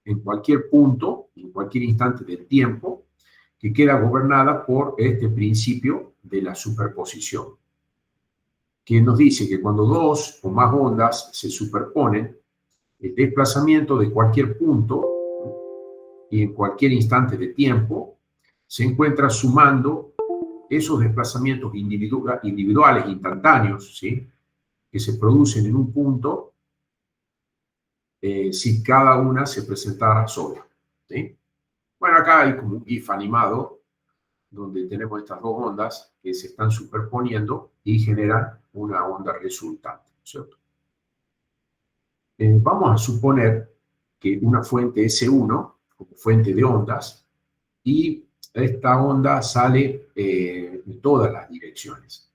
en cualquier punto, en cualquier instante del tiempo, que queda gobernada por este principio de la superposición, que nos dice que cuando dos o más ondas se superponen, el desplazamiento de cualquier punto y en cualquier instante de tiempo se encuentra sumando esos desplazamientos individuales, instantáneos, ¿sí?, que se producen en un punto si cada una se presentara sola, ¿sí? Bueno, acá hay como un GIF animado donde tenemos estas dos ondas que se están superponiendo y generan una onda resultante, ¿cierto? Vamos a suponer que una fuente S1 como fuente de ondas y esta onda sale en todas las direcciones.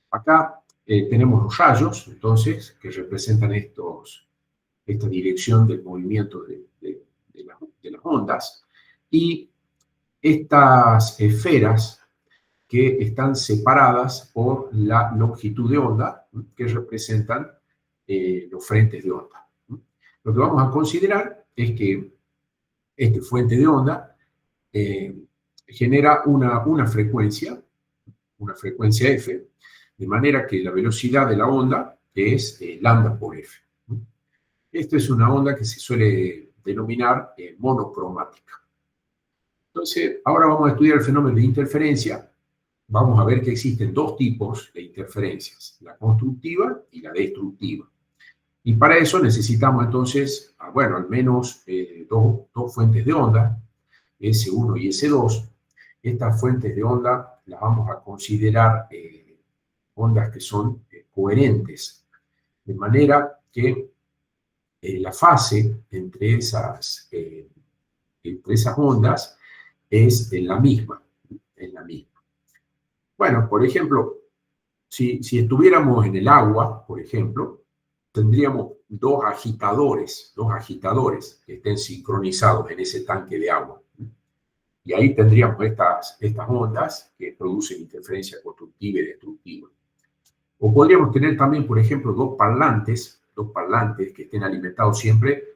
Acá tenemos los rayos, entonces, que representan esta dirección del movimiento de las ondas, y estas esferas que están separadas por la longitud de onda, que representan los frentes de onda. Lo que vamos a considerar es que esta fuente de onda genera una frecuencia f, de manera que la velocidad de la onda es lambda por f. Esta es una onda que se suele denominar monocromática. Entonces, ahora vamos a estudiar el fenómeno de interferencia. Vamos a ver que existen dos tipos de interferencias, la constructiva y la destructiva. Y para eso necesitamos entonces, bueno, al menos dos fuentes de onda, S1 y S2. Estas fuentes de onda las vamos a considerar ondas que son coherentes, de manera que la fase entre esas ondas es la misma. Bueno, por ejemplo, si estuviéramos en el agua, por ejemplo, tendríamos dos agitadores que estén sincronizados en ese tanque de agua. Y ahí tendríamos estas ondas que producen interferencia constructiva y destructiva. O podríamos tener también, por ejemplo, dos parlantes que estén alimentados siempre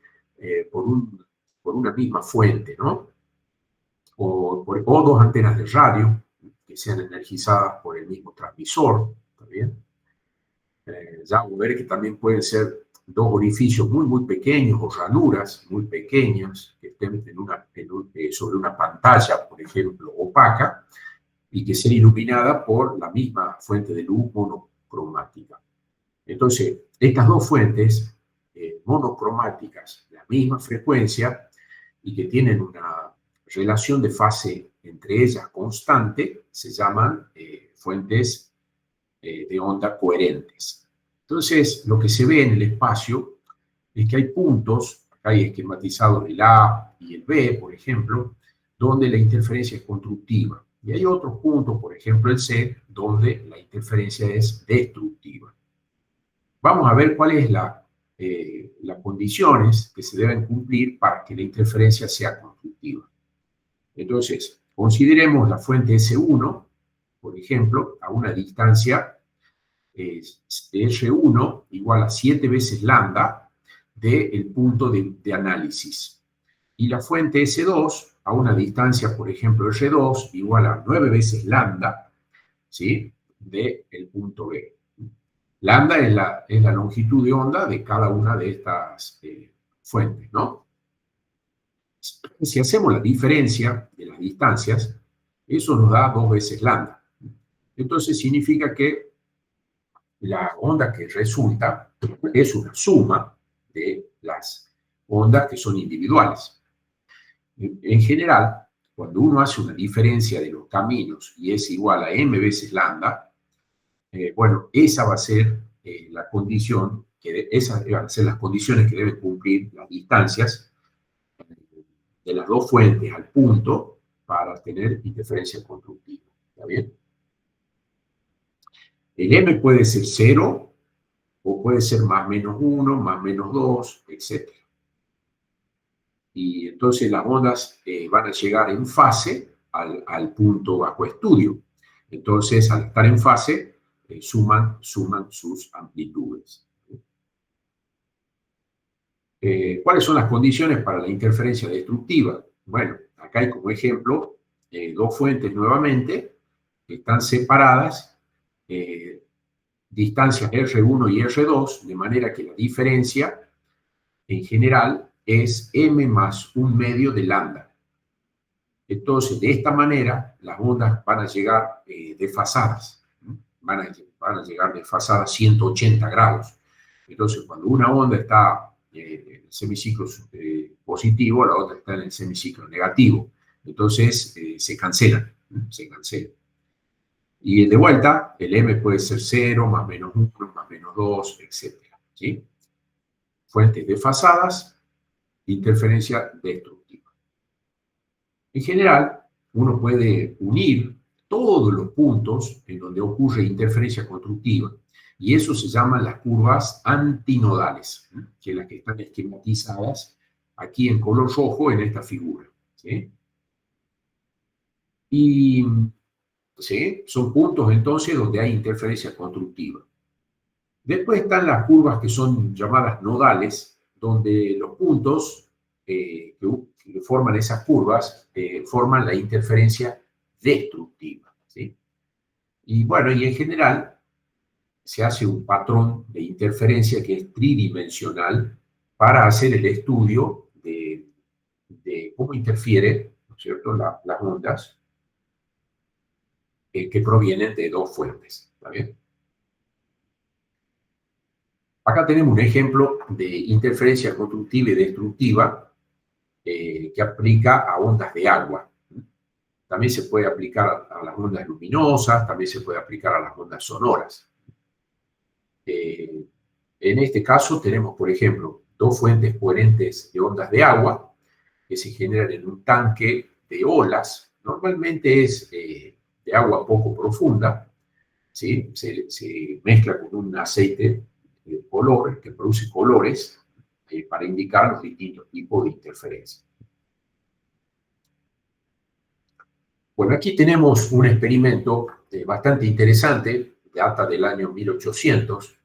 por una misma fuente, ¿no? O dos antenas de radio que sean energizadas por el mismo transmisor, ¿está bien? Ya vamos a ver que también pueden ser dos orificios muy, muy pequeños o ranuras muy pequeñas que estén sobre una pantalla, por ejemplo, opaca, y que sean iluminadas por la misma fuente de luz monocromática. Entonces, estas dos fuentes monocromáticas, la misma frecuencia y que tienen una relación de fase entre ellas constante, se llaman fuentes de onda coherentes. Entonces, lo que se ve en el espacio es que hay puntos, acá hay esquematizados el A y el B, por ejemplo, donde la interferencia es constructiva. Y hay otros puntos, por ejemplo el C, donde la interferencia es destructiva. Vamos a ver cuáles son las condiciones que se deben cumplir para que la interferencia sea constructiva. Entonces, consideremos la fuente S1, por ejemplo, a una distancia R1 igual a 7 veces lambda del punto de análisis. Y la fuente S2 a una distancia, por ejemplo, R2 igual a 9 veces lambda, ¿sí?, del punto B. Lambda es la longitud de onda de cada una de estas fuentes, ¿no? Si hacemos la diferencia de las distancias, eso nos da 2 veces lambda. Entonces significa que la onda que resulta es una suma de las ondas que son individuales. En general, cuando uno hace una diferencia de los caminos y es igual a m veces lambda, bueno, esa va a ser la condición, esas van a ser las condiciones que deben cumplir las distancias de las dos fuentes al punto para tener interferencia constructiva. ¿Está bien? El m puede ser 0 o puede ser más menos 1, más menos 2, etc. Y entonces las ondas van a llegar en fase al punto bajo estudio. Entonces, al estar en fase, suman sus amplitudes. ¿Cuáles son las condiciones para la interferencia destructiva? Bueno, acá hay como ejemplo dos fuentes nuevamente que están separadas, distancias R1 y R2, de manera que la diferencia en general es m más 1/2 de lambda. Entonces, de esta manera, las ondas van a llegar desfasadas, ¿no? van a llegar desfasadas 180 grados. Entonces, cuando una onda está en el semiciclo positivo, la otra está en el semiciclo negativo. Entonces, se cancelan, ¿no? Se cancelan. Y de vuelta, el m puede ser 0, más menos 1, más menos 2, etc. ¿Sí? Fuentes desfasadas, interferencia destructiva. En general, uno puede unir todos los puntos en donde ocurre interferencia constructiva, y eso se llaman las curvas antinodales, ¿sí? Que es las que están esquematizadas aquí en color rojo en esta figura. ¿Sí? Y ¿sí? Son puntos entonces donde hay interferencia constructiva. Después están las curvas que son llamadas nodales, donde los puntos que forman esas curvas forman la interferencia destructiva. ¿Sí? Y bueno, y en general se hace un patrón de interferencia que es tridimensional para hacer el estudio de cómo interfiere, ¿no es cierto?, las ondas que provienen de dos fuentes. ¿Está bien? Acá tenemos un ejemplo de interferencia constructiva y destructiva que aplica a ondas de agua. También se puede aplicar a las ondas luminosas, también se puede aplicar a las ondas sonoras. En este caso tenemos, por ejemplo, dos fuentes coherentes de ondas de agua que se generan en un tanque de olas. Normalmente es de agua poco profunda, ¿sí? Se mezcla con un aceite de color que produce colores para indicar los distintos tipos de interferencia. Bueno, aquí tenemos un experimento bastante interesante, data del año 1800,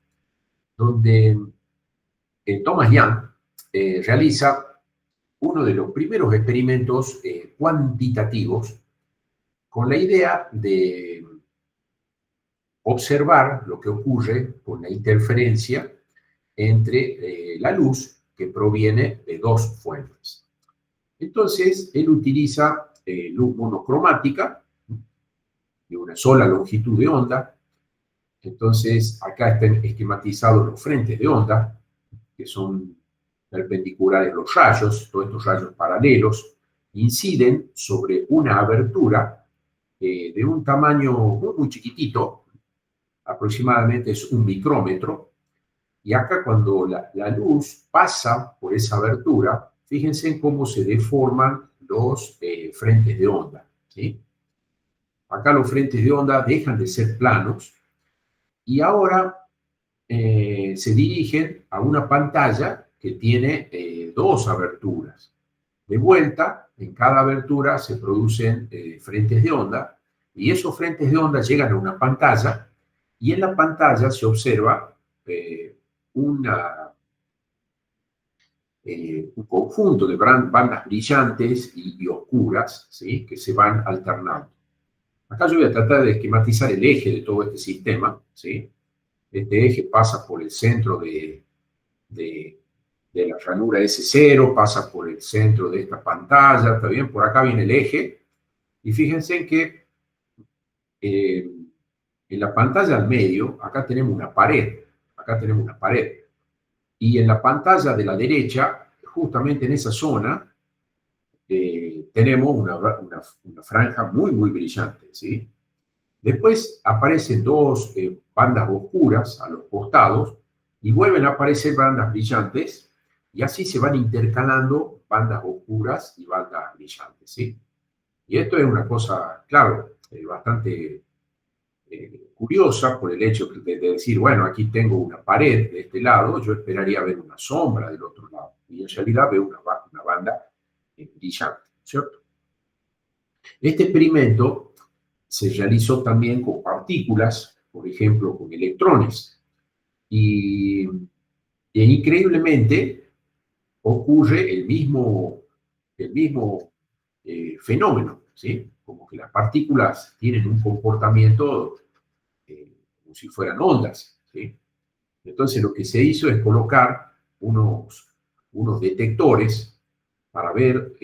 donde Thomas Young realiza uno de los primeros experimentos cuantitativos con la idea de observar lo que ocurre con la interferencia entre la luz que proviene de dos fuentes. Entonces, él utiliza luz monocromática de una sola longitud de onda. Entonces, acá están esquematizados los frentes de onda, que son perpendiculares los rayos, todos estos rayos paralelos, inciden sobre una abertura de un tamaño muy, muy chiquitito, aproximadamente es 1 micrómetro, y acá cuando la luz pasa por esa abertura, fíjense en cómo se deforman los frentes de onda. ¿Sí? Acá los frentes de onda dejan de ser planos y ahora se dirigen a una pantalla que tiene dos aberturas. De vuelta, en cada abertura se producen frentes de onda y esos frentes de onda llegan a una pantalla y en la pantalla se observa un conjunto de bandas brillantes y oscuras, ¿sí?, que se van alternando. Acá yo voy a tratar de esquematizar el eje de todo este sistema. ¿Sí? Este eje pasa por el centro de la ranura S0, pasa por el centro de esta pantalla, ¿está bien? Por acá viene el eje, y fíjense en que en la pantalla al medio, acá tenemos una pared, y en la pantalla de la derecha, justamente en esa zona, tenemos una franja muy, muy brillante, ¿sí? Después aparecen dos bandas oscuras a los costados y vuelven a aparecer bandas brillantes y así se van intercalando bandas oscuras y bandas brillantes, ¿sí? Y esto es una cosa, claro, bastante curiosa por el hecho de decir, bueno, aquí tengo una pared de este lado, yo esperaría ver una sombra del otro lado y en realidad veo una banda brillante, ¿cierto? Este experimento se realizó también con partículas, por ejemplo, con electrones. Y increíblemente, ocurre el mismo fenómeno, ¿sí? Como que las partículas tienen un comportamiento como si fueran ondas, ¿sí? Entonces lo que se hizo es colocar unos detectores para ver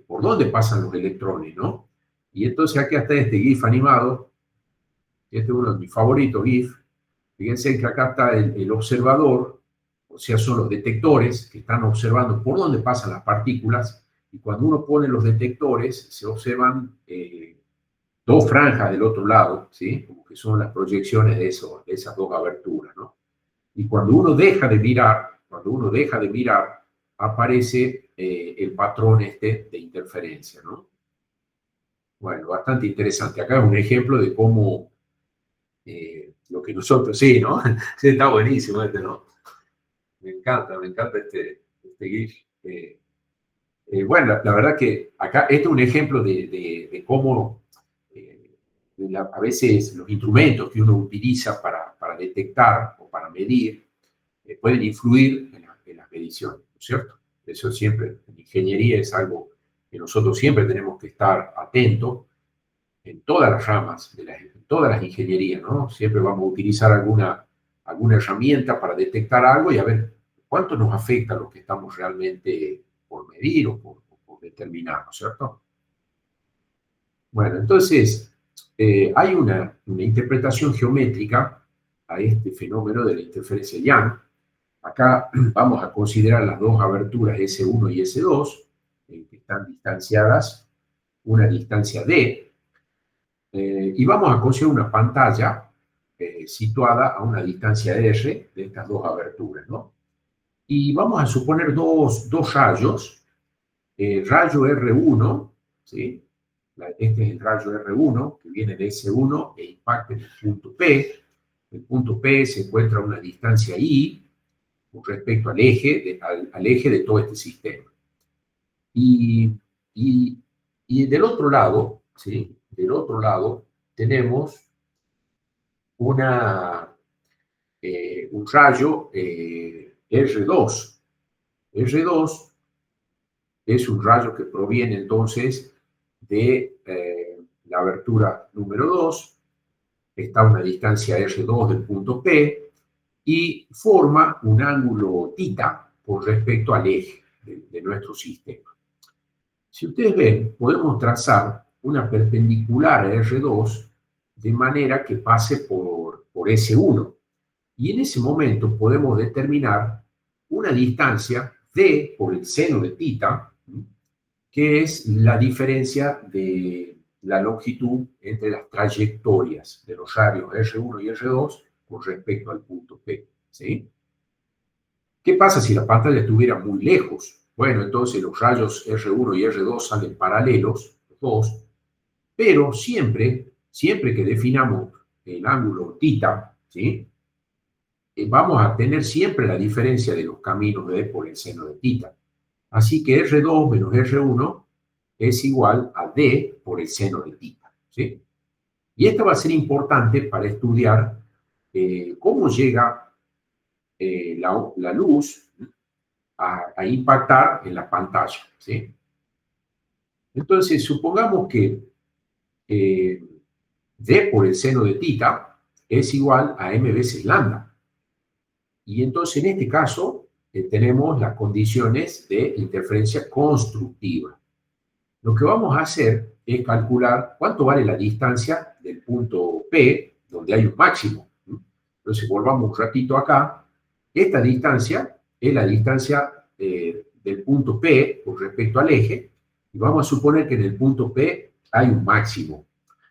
por dónde pasan los electrones, ¿no? Y entonces aquí está este GIF animado, este es uno de mis favoritos GIF. Fíjense que acá está el observador, o sea, son los detectores que están observando por dónde pasan las partículas, y cuando uno pone los detectores, se observan dos franjas del otro lado, ¿sí? Como que son las proyecciones de esas dos aberturas, ¿no? Y cuando uno deja de mirar, aparece el patrón este de interferencia, ¿no? Bueno, bastante interesante. Acá es un ejemplo de cómo lo que nosotros, sí, ¿no? Sí, está buenísimo este, ¿no? Me encanta este GIF. Bueno, la verdad que acá este es un ejemplo de cómo a veces los instrumentos que uno utiliza para detectar o para medir pueden influir en las mediciones, ¿no es cierto? Eso siempre, en ingeniería es algo que nosotros siempre tenemos que estar atentos en todas las ramas, en todas las ingenierías, ¿no? Siempre vamos a utilizar alguna herramienta para detectar algo y a ver cuánto nos afecta lo que estamos realmente por medir o por determinar, ¿no es cierto? Bueno, entonces, hay una interpretación geométrica a este fenómeno de la interferencia Young. Acá vamos a considerar las dos aberturas S1 y S2, que están distanciadas, una distancia D, y vamos a considerar una pantalla situada a una distancia R de estas dos aberturas, ¿no? Y vamos a suponer dos rayos, rayo R1, ¿sí? Este es el rayo R1 que viene de S1 e impacta en el punto P. El punto P se encuentra a una distancia I con respecto al eje de todo este sistema. Y, y, y del otro lado, ¿sí? Del otro lado tenemos un rayo R2. R2 es un rayo que proviene entonces de la abertura número 2, está a una distancia R2 del punto P y forma un ángulo θ con respecto al eje de nuestro sistema. Si ustedes ven, podemos trazar una perpendicular a R2 de manera que pase por S1. Y en ese momento podemos determinar una distancia d por el seno de θ, que es la diferencia de la longitud entre las trayectorias de los radios R1 y R2 con respecto al punto P, ¿sí? ¿Qué pasa si la pantalla estuviera muy lejos? Bueno, entonces los rayos R1 y R2 salen paralelos, los dos, pero siempre que definamos el ángulo θ, ¿sí? Vamos a tener siempre la diferencia de los caminos de por el seno de θ. Así que R2 menos R1 es igual a D por el seno de θ, ¿sí? Y esto va a ser importante para estudiar cómo llega la luz a impactar en la pantalla, ¿sí? Entonces, supongamos que D por el seno de θ es igual a m veces lambda. Y entonces, en este caso, tenemos las condiciones de interferencia constructiva. Lo que vamos a hacer es calcular cuánto vale la distancia del punto P, donde hay un máximo. Entonces, volvamos un ratito acá. Esta distancia es la distancia del punto P con respecto al eje, y vamos a suponer que en el punto P hay un máximo.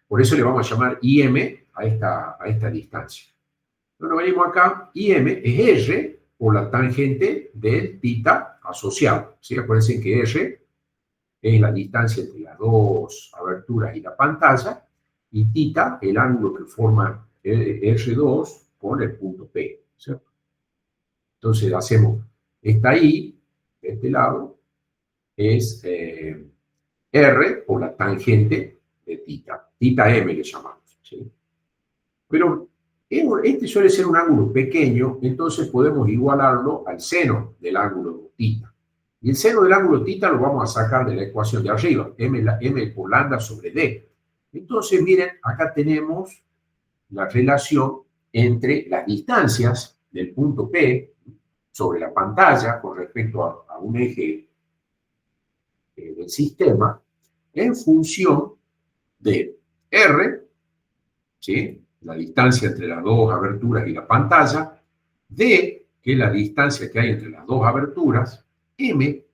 Por eso le vamos a llamar IM a esta distancia. Bueno, venimos acá, IM es R por la tangente del θ asociado. ¿Sí? Acuérdense que R es la distancia entre las dos aberturas y la pantalla, y θ, el ángulo que forma R2 con el punto P, ¿cierto? Entonces hacemos esta I, de este lado, es R por la tangente de θ, θm le llamamos, ¿sí? Pero este suele ser un ángulo pequeño, entonces podemos igualarlo al seno del ángulo θ. Y el seno del ángulo θ lo vamos a sacar de la ecuación de arriba, m por lambda sobre d. Entonces, miren, acá tenemos la relación entre las distancias del punto P sobre la pantalla con respecto a un eje del sistema en función de R, ¿sí?, la distancia entre las dos aberturas y la pantalla, D, que es la distancia que hay entre las dos aberturas, M,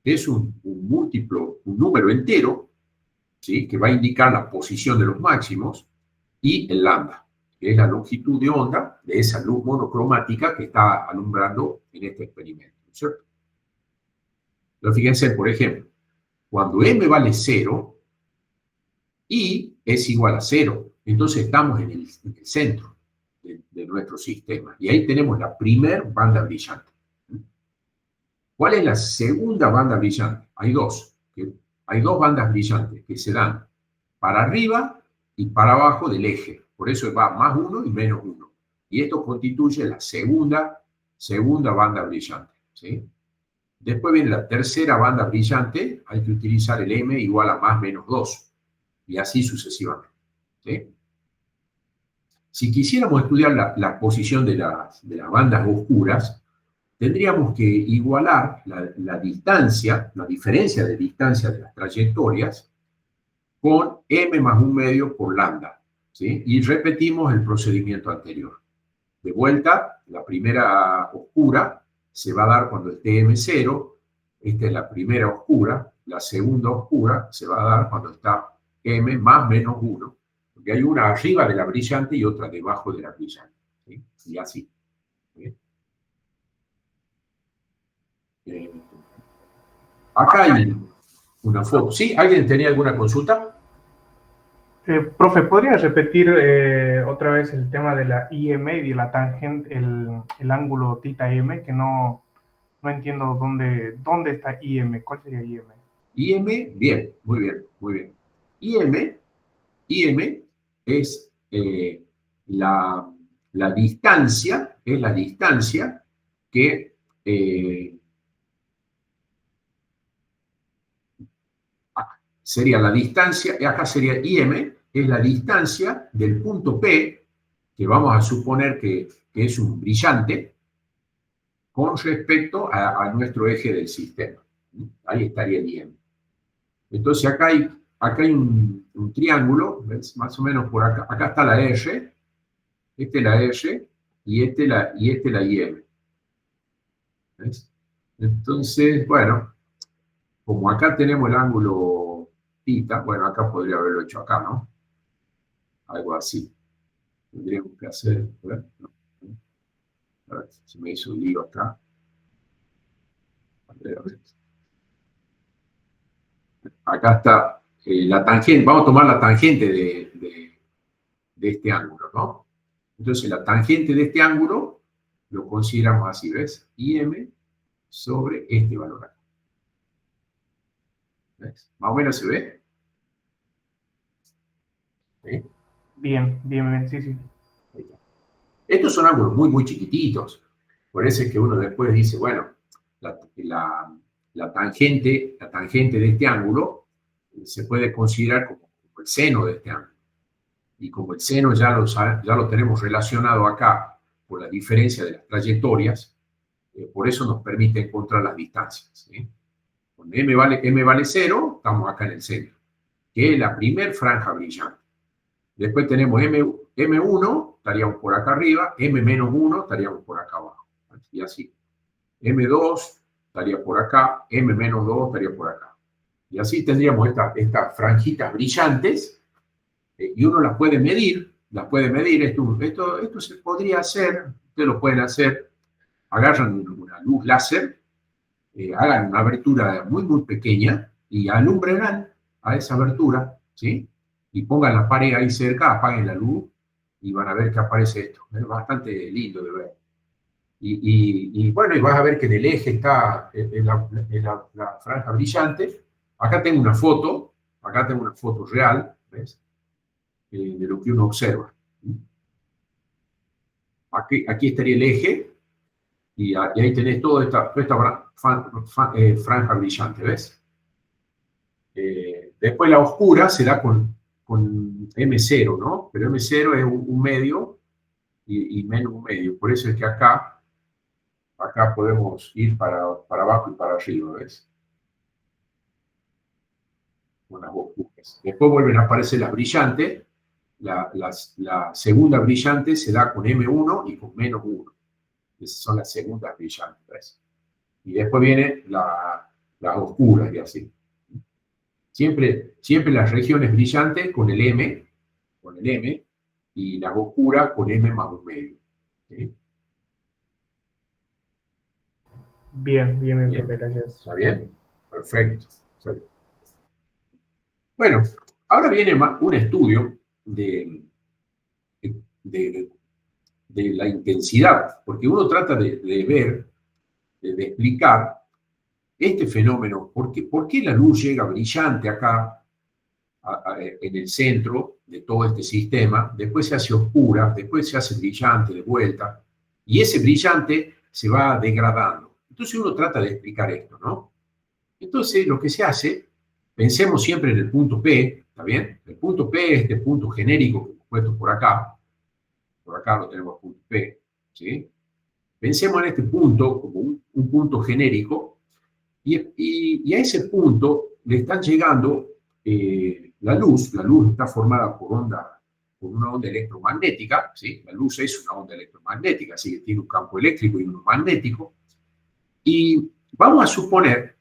que es un múltiplo, un número entero, ¿sí?, que va a indicar la posición de los máximos, y el lambda, que es la longitud de onda de esa luz monocromática que está alumbrando en este experimento, ¿cierto? Pero fíjense, por ejemplo, cuando m vale 0, I es igual a 0. Entonces estamos en el centro de nuestro sistema. Y ahí tenemos la primera banda brillante. ¿Cuál es la segunda banda brillante? Hay dos. Hay dos bandas brillantes que se dan para arriba y para abajo del eje. Por eso va más 1 y menos 1. Y esto constituye la segunda banda brillante, ¿sí? Después viene la tercera banda brillante. Hay que utilizar el m igual a más menos 2. Y así sucesivamente, ¿sí? Si quisiéramos estudiar la posición de las bandas oscuras, tendríamos que igualar la distancia, la diferencia de distancia de las trayectorias, con m más 1/2 por lambda, ¿sí? Y repetimos el procedimiento anterior. De vuelta, la primera oscura se va a dar cuando esté m0, esta es la primera oscura, la segunda oscura se va a dar cuando está m más menos 1, porque hay una arriba de la brillante y otra debajo de la brillante, ¿sí? Y así, ¿sí? Acá hay una foto. ¿Sí? ¿Alguien tenía alguna consulta? Profe, ¿podría repetir otra vez el tema de la IM y de la tangente, el ángulo θm, que no entiendo dónde está IM? ¿Cuál sería IM? IM, bien, muy bien, muy bien. IM es la distancia, que sería la distancia, acá sería IM, es la distancia del punto P, que vamos a suponer que es un brillante, con respecto a nuestro eje del sistema. Ahí estaría el IM. Entonces acá hay un triángulo, ¿ves? Más o menos por acá. Acá está la R, esta es la R y este la IM. ¿Ves? Entonces, bueno, como acá tenemos el ángulo θ, bueno, acá podría haberlo hecho acá, ¿no? Algo así. Tendríamos que hacer, a ver, no, a ver, se me hizo un lío acá. A ver. Acá está la tangente, vamos a tomar la tangente de este ángulo, ¿no? Entonces la tangente de este ángulo lo consideramos así, ¿ves? IM sobre este valor acá. ¿Ves? Más o menos se ve. ¿Sí? Bien, sí, sí. Estos son ángulos muy, muy chiquititos. Por eso es que uno después dice, bueno, la tangente de este ángulo se puede considerar como el seno de este ángulo. Y como el seno ya lo tenemos relacionado acá por la diferencia de las trayectorias, por eso nos permite encontrar las distancias, ¿sí? Cuando m vale 0, estamos acá en el centro, que es la primer franja brillante. Después tenemos M1, estaríamos por acá arriba, M-1 estaríamos por acá abajo, y así. M2 estaría por acá, M-2 estaría por acá. Y así tendríamos estas franjitas brillantes, y uno las puede medir. Esto se podría hacer, ustedes lo pueden hacer, agarran una luz láser, hagan una abertura muy, muy pequeña y alumbren a esa abertura, ¿sí? Y pongan la pared ahí cerca, apaguen la luz y van a ver que aparece esto. Es bastante lindo de ver. Y bueno, y vas a ver que en el eje está la franja brillante. Acá tengo una foto real, ¿ves? De lo que uno observa. Aquí estaría el eje, y ahí tenés toda esta franja brillante, ¿ves? Después la oscura se da con M0, ¿no? Pero M0 es un medio y menos un medio. Por eso es que acá podemos ir para abajo y para arriba, ¿ves? Con las oscuras. Después vuelven a aparecer las brillantes. La segunda brillante se da con M1 y con menos 1. Esas son las segundas brillantes, ¿ves? Y después vienen las oscuras y así. Siempre las regiones brillantes con el M, y las oscuras con M más un medio. ¿Sí? Bien, gracias. ¿Está bien? Perfecto. Bueno, ahora viene un estudio de la intensidad, porque uno trata de ver, de explicar este fenómeno, ¿por qué la luz llega brillante acá, en el centro de todo este sistema, después se hace oscura, después se hace brillante de vuelta, y ese brillante se va degradando? Entonces uno trata de explicar esto, ¿no? Entonces lo que se hace, pensemos siempre en el punto P, ¿está bien? El punto P es este punto genérico que hemos puesto por acá lo tenemos punto P, ¿sí? Pensemos en este punto como un punto genérico, y a ese punto le están llegando la luz está formada por una onda electromagnética, ¿sí? La luz es una onda electromagnética, así que tiene un campo eléctrico y uno magnético, y vamos a suponer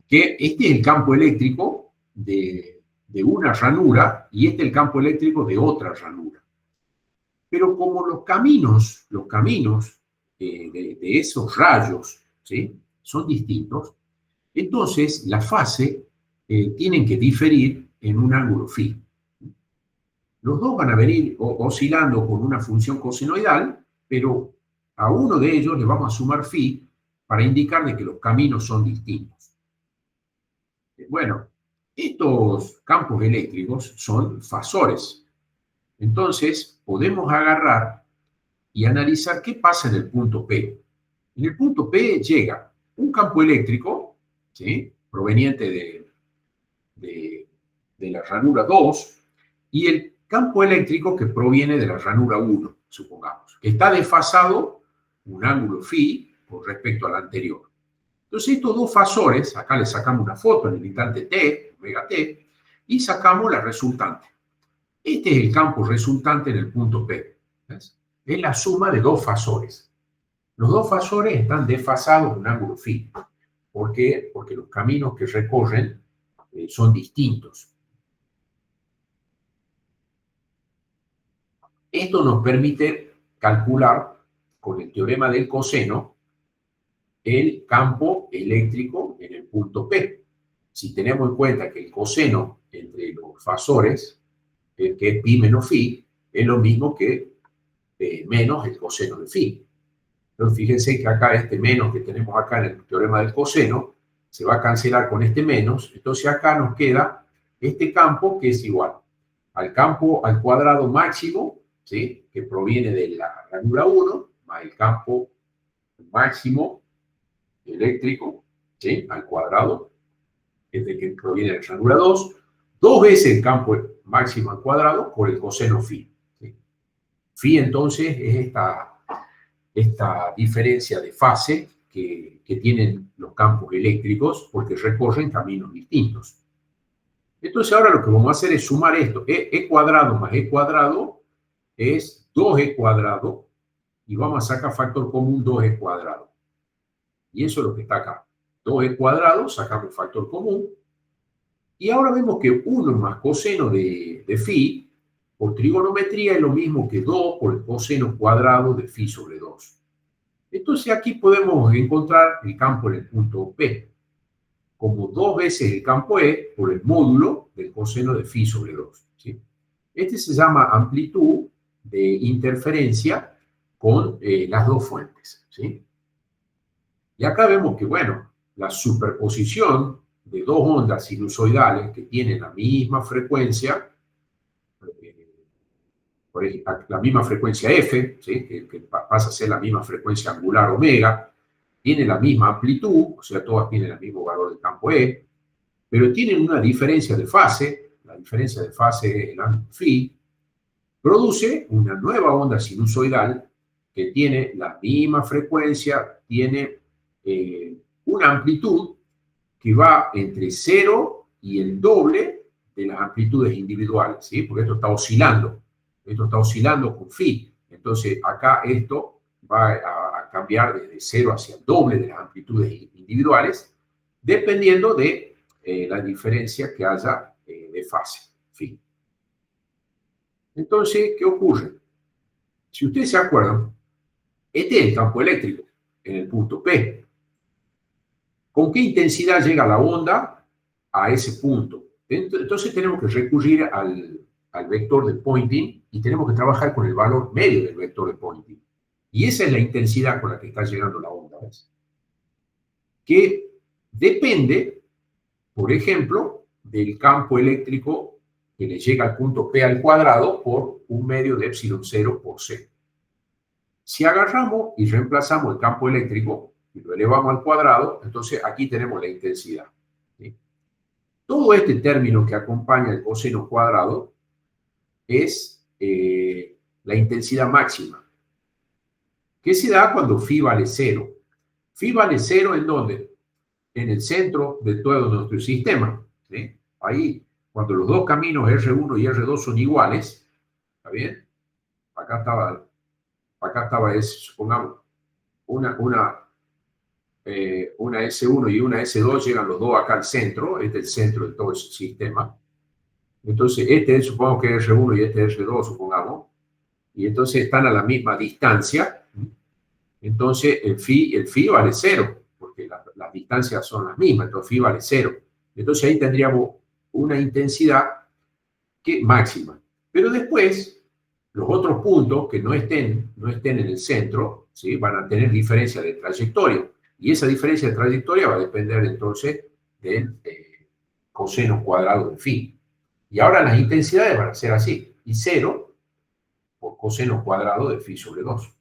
que este es el campo eléctrico de una ranura y este es el campo eléctrico de otra ranura. Pero como los caminos de esos rayos, ¿sí?, son distintos, entonces la fase tienen que diferir en un ángulo phi. Los dos van a venir oscilando con una función cosenoidal, pero a uno de ellos le vamos a sumar phi para indicar de que los caminos son distintos. Bueno, estos campos eléctricos son fasores. Entonces, podemos agarrar y analizar qué pasa en el punto P. En el punto P llega un campo eléctrico, ¿sí?, proveniente de la ranura 2, y el campo eléctrico que proviene de la ranura 1, supongamos, que está desfasado un ángulo phi con respecto al anterior. Entonces, estos dos fasores, acá le sacamos una foto en el instante t, omega t, y sacamos la resultante. Este es el campo resultante en el punto P. ¿Ves? Es la suma de dos fasores. Los dos fasores están desfasados en un ángulo phi. ¿Por qué? Porque los caminos que recorren son distintos. Esto nos permite calcular con el teorema del coseno el campo eléctrico en el punto P. Si tenemos en cuenta que el coseno entre los fasores, que es pi menos phi, es lo mismo que menos el coseno de phi. Entonces fíjense que acá este menos que tenemos acá en el teorema del coseno se va a cancelar con este menos, entonces acá nos queda este campo que es igual al campo al cuadrado máximo, ¿sí?, que proviene de la ranura 1, más el campo máximo eléctrico, ¿sí?, al cuadrado, es el que proviene de la ranura 2, dos veces el campo máximo al cuadrado por el coseno phi. ¿Sí? Phi entonces es esta diferencia de fase que tienen los campos eléctricos porque recorren caminos distintos. Entonces ahora lo que vamos a hacer es sumar esto. E cuadrado más e cuadrado es 2e cuadrado y vamos a sacar factor común 2e cuadrado. Y eso es lo que está acá. 2e cuadrado, sacamos factor común. Y ahora vemos que 1 más coseno de phi por trigonometría es lo mismo que 2 por el coseno cuadrado de phi sobre 2. Entonces aquí podemos encontrar el campo en el punto P como 2 veces el campo E por el módulo del coseno de phi sobre 2. ¿Sí? Este se llama amplitud de interferencia con las dos fuentes. ¿Sí? Y acá vemos que, bueno, la superposición de dos ondas sinusoidales que tienen la misma frecuencia, por ejemplo, la misma frecuencia F, ¿sí?, que pasa a ser la misma frecuencia angular omega, tienen la misma amplitud, o sea, todas tienen el mismo valor del campo E, pero tienen una diferencia de fase, la diferencia de fase, el ángulo phi, produce una nueva onda sinusoidal que tiene la misma frecuencia, tiene una amplitud que va entre 0 y el doble de las amplitudes individuales, ¿sí? Porque esto está oscilando con phi. Entonces, acá esto va a cambiar desde 0 hacia el doble de las amplitudes individuales, dependiendo de la diferencia que haya de fase, phi. Entonces, ¿qué ocurre? Si ustedes se acuerdan, este es el campo eléctrico en el punto P. ¿Con qué intensidad llega la onda a ese punto? Entonces tenemos que recurrir al vector de Poynting y tenemos que trabajar con el valor medio del vector de Poynting. Y esa es la intensidad con la que está llegando la onda, ¿ves? Que depende, por ejemplo, del campo eléctrico que le llega al punto P al cuadrado por un medio de epsilon 0 por C. Si agarramos y reemplazamos el campo eléctrico y lo elevamos al cuadrado, entonces aquí tenemos la intensidad, ¿sí? Todo este término que acompaña el coseno cuadrado es la intensidad máxima, que se da cuando phi vale 0. Phi vale 0 ¿en dónde? En el centro de todo nuestro sistema, ¿sí? Ahí, cuando los dos caminos R1 y R2 son iguales, ¿está bien? Acá estaba supongamos, una S1 y una S2 llegan los dos acá al centro, este es el centro de todo el sistema. Entonces, este es, supongamos que es R1 y este es R2, supongamos, y entonces están a la misma distancia. Entonces, el phi vale 0, porque las distancias son las mismas, entonces phi vale 0. Entonces, ahí tendríamos una intensidad máxima. Pero después, los otros puntos que no estén en el centro, ¿sí? Van a tener diferencia de trayectoria. Y esa diferencia de trayectoria va a depender entonces del coseno cuadrado de phi. Y ahora las intensidades van a ser así. Y 0 por coseno cuadrado de phi sobre 2.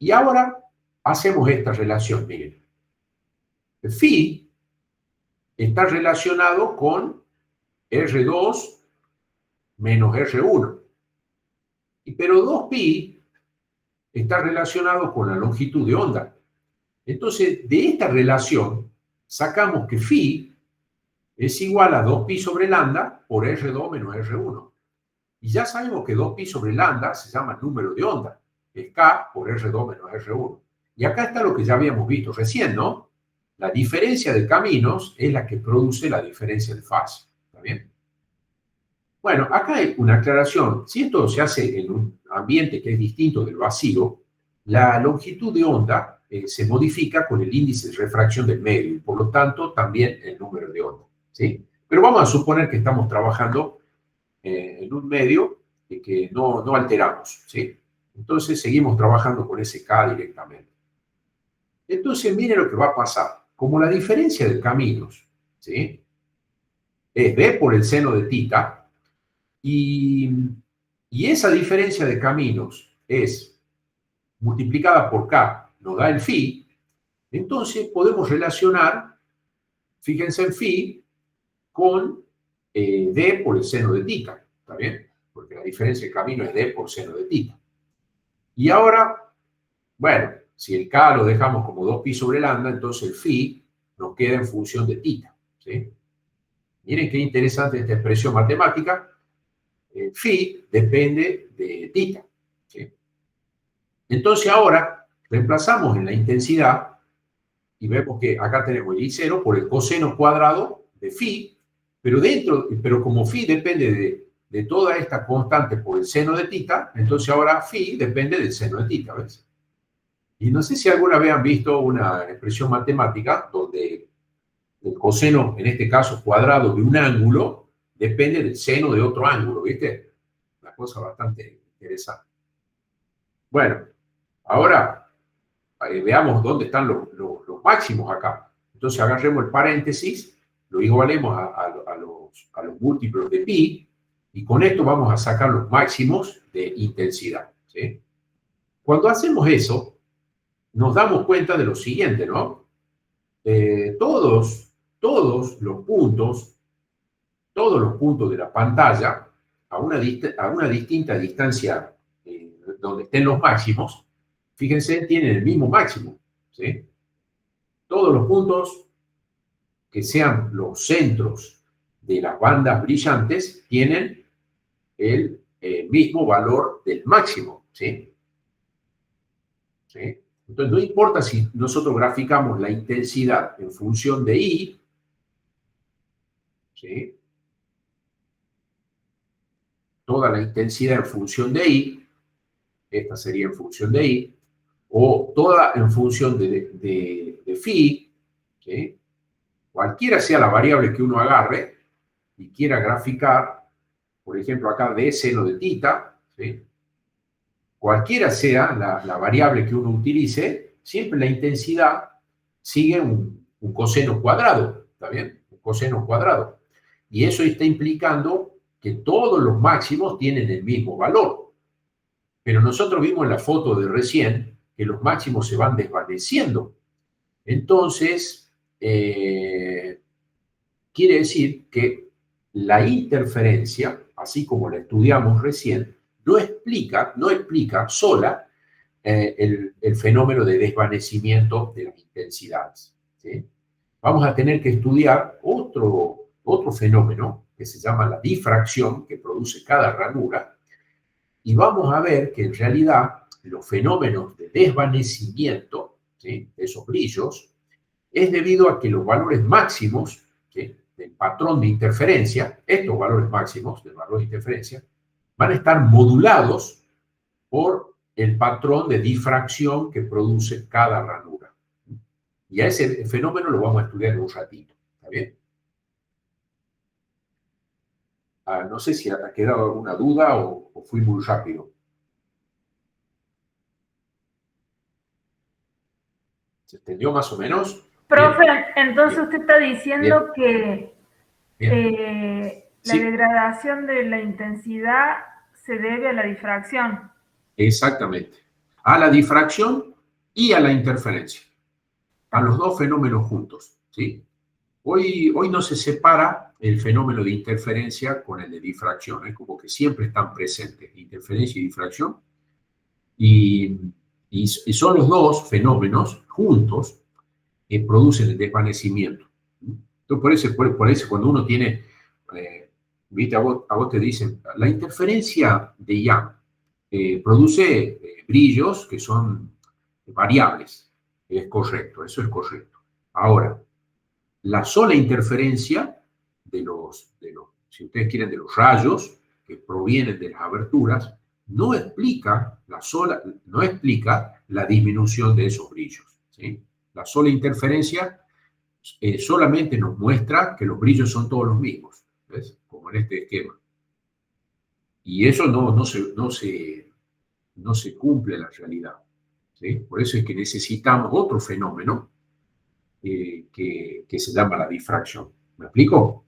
Y ahora hacemos esta relación. Miren. Phi está relacionado con R2 menos R1. Pero 2pi está relacionado con la longitud de onda. Entonces, de esta relación, sacamos que phi es igual a 2pi sobre lambda por R2 menos R1. Y ya sabemos que 2pi sobre lambda se llama número de onda, es K por R2 menos R1. Y acá está lo que ya habíamos visto recién, ¿no? La diferencia de caminos es la que produce la diferencia de fase. ¿Está bien? Bueno, acá hay una aclaración. Si esto se hace en un ambiente que es distinto del vacío, la longitud de onda se modifica con el índice de refracción del medio y por lo tanto también el número de onda, ¿sí? Pero vamos a suponer que estamos trabajando en un medio que no alteramos, ¿sí? Entonces seguimos trabajando con ese K directamente. Entonces mire lo que va a pasar. Como la diferencia de caminos, ¿sí? Es B por el seno de tita, y esa diferencia de caminos es multiplicada por K, nos da el phi, entonces podemos relacionar, fíjense en phi, con D por el seno de tita, ¿está bien? Porque la diferencia de camino es D por seno de tita. Y ahora, bueno, si el K lo dejamos como 2pi sobre lambda, entonces el phi nos queda en función de tita, ¿sí? Miren qué interesante esta expresión matemática. Phi depende de tita, ¿sí? Entonces ahora reemplazamos en la intensidad y vemos que acá tenemos el I0 por el coseno cuadrado de phi, pero como phi depende de toda esta constante por el seno de tita, entonces ahora phi depende del seno de tita, ¿ves? Y no sé si alguna vez han visto una expresión matemática donde el coseno, en este caso cuadrado de un ángulo, depende del seno de otro ángulo, ¿viste? Una cosa bastante interesante. Bueno, ahora veamos dónde están los máximos acá. Entonces agarremos el paréntesis, lo igualemos a los múltiplos de pi, y con esto vamos a sacar los máximos de intensidad, ¿sí? Cuando hacemos eso, nos damos cuenta de lo siguiente, ¿no? Todos los puntos de la pantalla a una distinta distancia donde estén los máximos, fíjense, tienen el mismo máximo, ¿sí? Todos los puntos que sean los centros de las bandas brillantes tienen el mismo valor del máximo, ¿sí? ¿Sí? Entonces, no importa si nosotros graficamos la intensidad en función de I, ¿sí? Toda la intensidad en función de I, esta sería en función de I, o toda en función de phi, ¿sí? Cualquiera sea la variable que uno agarre y quiera graficar, por ejemplo, acá d seno de tita, ¿sí? Cualquiera sea la variable que uno utilice, siempre la intensidad sigue un coseno cuadrado, ¿está bien? Un coseno cuadrado. Y eso está implicando que todos los máximos tienen el mismo valor. Pero nosotros vimos en la foto de recién que los máximos se van desvaneciendo. Entonces, quiere decir que la interferencia, así como la estudiamos recién, no explica sola el fenómeno de desvanecimiento de las intensidades, ¿sí? Vamos a tener que estudiar otro fenómeno que se llama la difracción que produce cada ranura, y vamos a ver que en realidad los fenómenos de desvanecimiento, ¿sí?, de esos brillos, es debido a que los valores máximos, ¿sí?, del patrón de interferencia, estos valores máximos del valor de interferencia, van a estar modulados por el patrón de difracción que produce cada ranura. Y a ese fenómeno lo vamos a estudiar en un ratito. ¿Está bien? No sé si ha quedado alguna duda o fui muy rápido. ¿Se entendió más o menos? Profe, Bien. entonces Bien. usted está diciendo Bien. que la Sí, degradación de la intensidad se debe a la difracción. exactamente. A la difracción y a la interferencia. A los dos fenómenos juntos, ¿sí? Hoy no se separa el fenómeno de interferencia con el de difracción, es como que siempre están presentes, interferencia y difracción, y son los dos fenómenos juntos que producen el desvanecimiento. Entonces, por eso cuando uno tiene, viste, a vos te dicen, la interferencia de Young produce brillos que son variables, es correcto, eso es correcto. Ahora, la sola interferencia si ustedes quieren, de los rayos que provienen de las aberturas, no explica la disminución de esos brillos, ¿sí? La sola interferencia solamente nos muestra que los brillos son todos los mismos, ¿ves? Como en este esquema. Y eso no se cumple en la realidad, ¿sí? Por eso es que necesitamos otro fenómeno que se llama la difracción. ¿Me explico?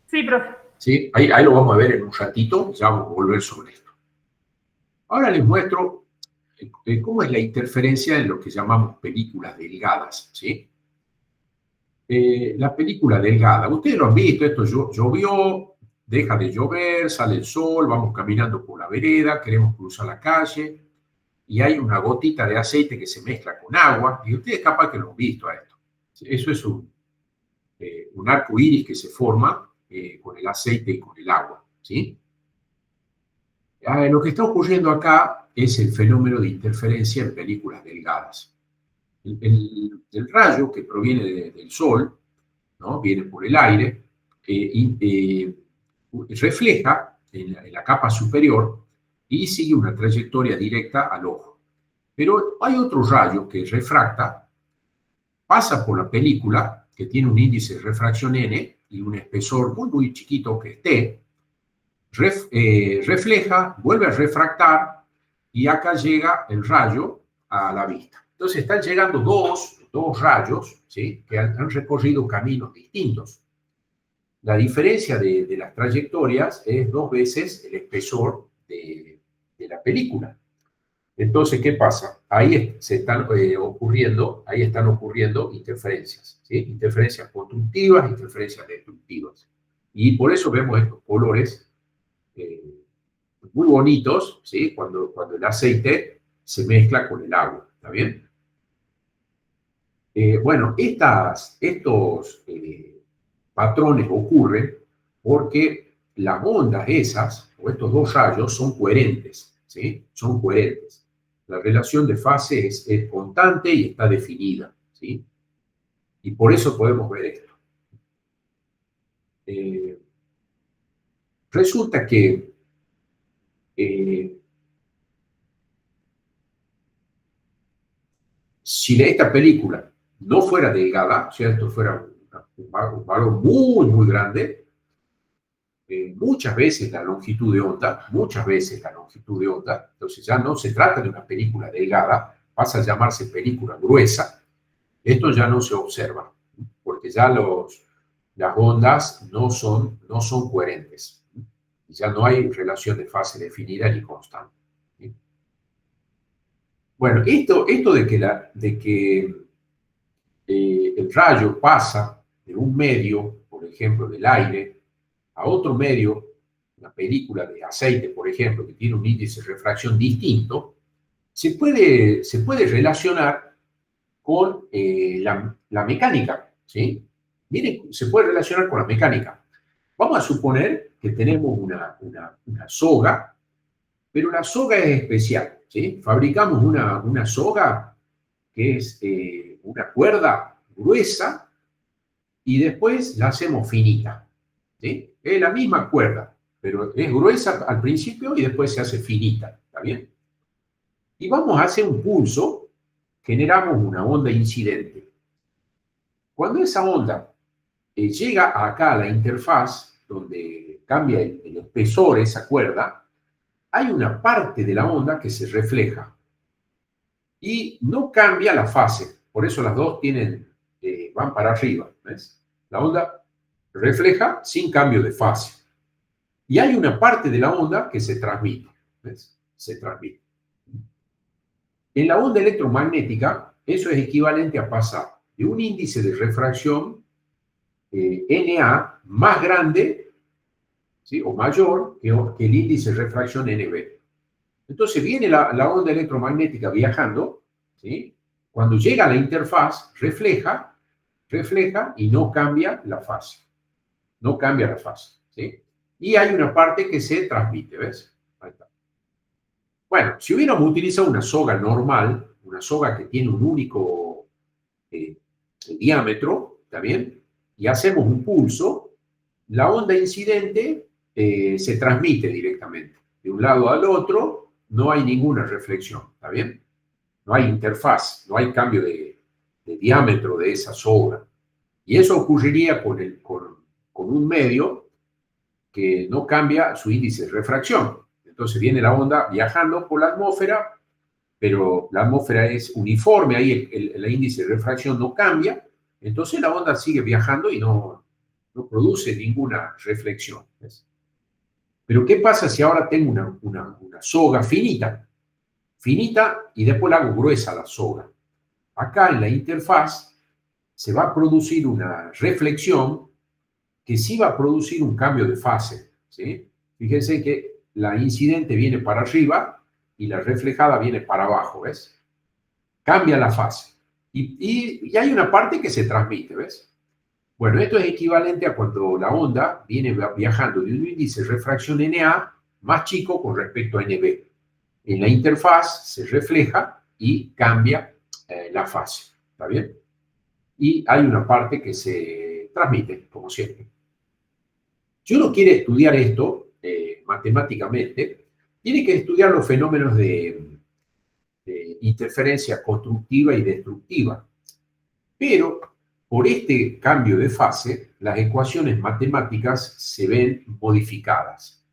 Sí, profe. ¿Sí? Ahí lo vamos a ver en un ratito, ya vamos a volver sobre esto. Ahora les muestro cómo es la interferencia en lo que llamamos películas delgadas, ¿sí? La película delgada, ustedes lo han visto, esto llovió, deja de llover, sale el sol, vamos caminando por la vereda, queremos cruzar la calle, y hay una gotita de aceite que se mezcla con agua, y ustedes capaz que lo han visto a esto. Eso es un arco iris que se forma con el aceite y con el agua, ¿sí? Lo que está ocurriendo acá es el fenómeno de interferencia en películas delgadas. El rayo que proviene del Sol, ¿no?, viene por el aire, refleja en la capa superior y sigue una trayectoria directa al ojo. Pero hay otro rayo que refracta, pasa por la película, que tiene un índice de refracción n y un espesor muy, muy chiquito que es t, refleja, vuelve a refractar y acá llega el rayo a la vista. Entonces están llegando dos rayos, ¿sí?, que han recorrido caminos distintos. La diferencia de las trayectorias es 2 veces el espesor de la película. Entonces, ¿qué pasa? Ahí están ocurriendo interferencias, ¿sí? Interferencias constructivas, interferencias destructivas. Y por eso vemos estos colores muy bonitos, ¿sí? Cuando el aceite se mezcla con el agua, ¿está bien? Bueno, estos patrones ocurren porque las ondas esas, o estos dos rayos, son coherentes, ¿sí? Son coherentes. La relación de fase es constante y está definida, ¿sí? Y por eso podemos ver esto. Resulta que si esta película no fuera delgada, o sea, esto fuera un valor muy, muy grande, muchas veces la longitud de onda, entonces ya no se trata de una película delgada, pasa a llamarse película gruesa, esto ya no se observa, porque ya las ondas no son coherentes, ya no hay relación de fase definida ni constante. ¿Sí? Bueno, esto de que el rayo pasa de un medio, por ejemplo, del aire, a otro medio, una película de aceite, por ejemplo, que tiene un índice de refracción distinto, se puede relacionar con la mecánica, ¿sí? Miren, se puede relacionar con la mecánica. Vamos a suponer que tenemos una soga, pero la soga es especial, ¿sí? Fabricamos una soga que es una cuerda gruesa y después la hacemos finita, ¿sí? Es la misma cuerda, pero es gruesa al principio y después se hace finita, ¿está bien? Y vamos a hacer un pulso, generamos una onda incidente. Cuando esa onda llega acá a la interfaz, donde cambia el espesor, esa cuerda, hay una parte de la onda que se refleja y no cambia la fase. Por eso las dos van para arriba, ¿ves? La onda refleja sin cambio de fase. Y hay una parte de la onda que se transmite, ¿ves? Se transmite. En la onda electromagnética, eso es equivalente a pasar de un índice de refracción Na más grande, ¿sí? O mayor que el índice de refracción Nb. Entonces viene la onda electromagnética viajando, ¿sí? Cuando llega a la interfaz, refleja y no cambia la fase. No cambia la fase, ¿sí? Y hay una parte que se transmite, ¿ves? Ahí está. Bueno, si hubiéramos utilizado una soga normal, una soga que tiene un único diámetro, ¿está bien? Y hacemos un pulso, la onda incidente se transmite directamente. De un lado al otro no hay ninguna reflexión, ¿está bien? No hay interfaz, no hay cambio de diámetro de esa soga. Y eso ocurriría con un medio que no cambia su índice de refracción. Entonces viene la onda viajando por la atmósfera, pero la atmósfera es uniforme, ahí el índice de refracción no cambia, entonces la onda sigue viajando y no produce ninguna reflexión. ¿Ves? Pero ¿qué pasa si ahora tengo una soga finita? Finita y después la hago gruesa la soga. Acá en la interfaz se va a producir una reflexión que sí va a producir un cambio de fase, ¿sí? Fíjense que la incidente viene para arriba y la reflejada viene para abajo, ¿ves? Cambia la fase. Y hay una parte que se transmite, ¿ves? Bueno, esto es equivalente a cuando la onda viene viajando de un índice de refracción Na más chico con respecto a Nb. En la interfaz se refleja y cambia la fase, ¿está bien? Y hay una parte que se transmite, como siempre. Si uno quiere estudiar esto matemáticamente, tiene que estudiar los fenómenos de interferencia constructiva y destructiva. Pero por este cambio de fase, las ecuaciones matemáticas se ven modificadas.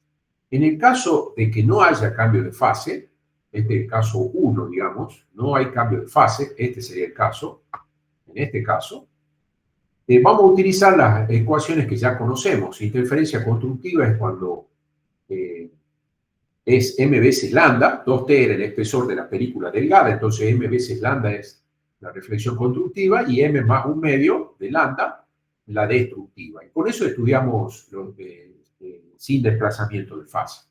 En el caso de que no haya cambio de fase, este es el caso 1, digamos, no hay cambio de fase, este sería el caso, en este caso, vamos a utilizar las ecuaciones que ya conocemos. Interferencia constructiva es cuando es m veces lambda, 2t era el espesor de la película delgada, entonces m veces lambda es la reflexión constructiva y m más un medio de lambda, la destructiva. Y con eso estudiamos sin desplazamiento de fase.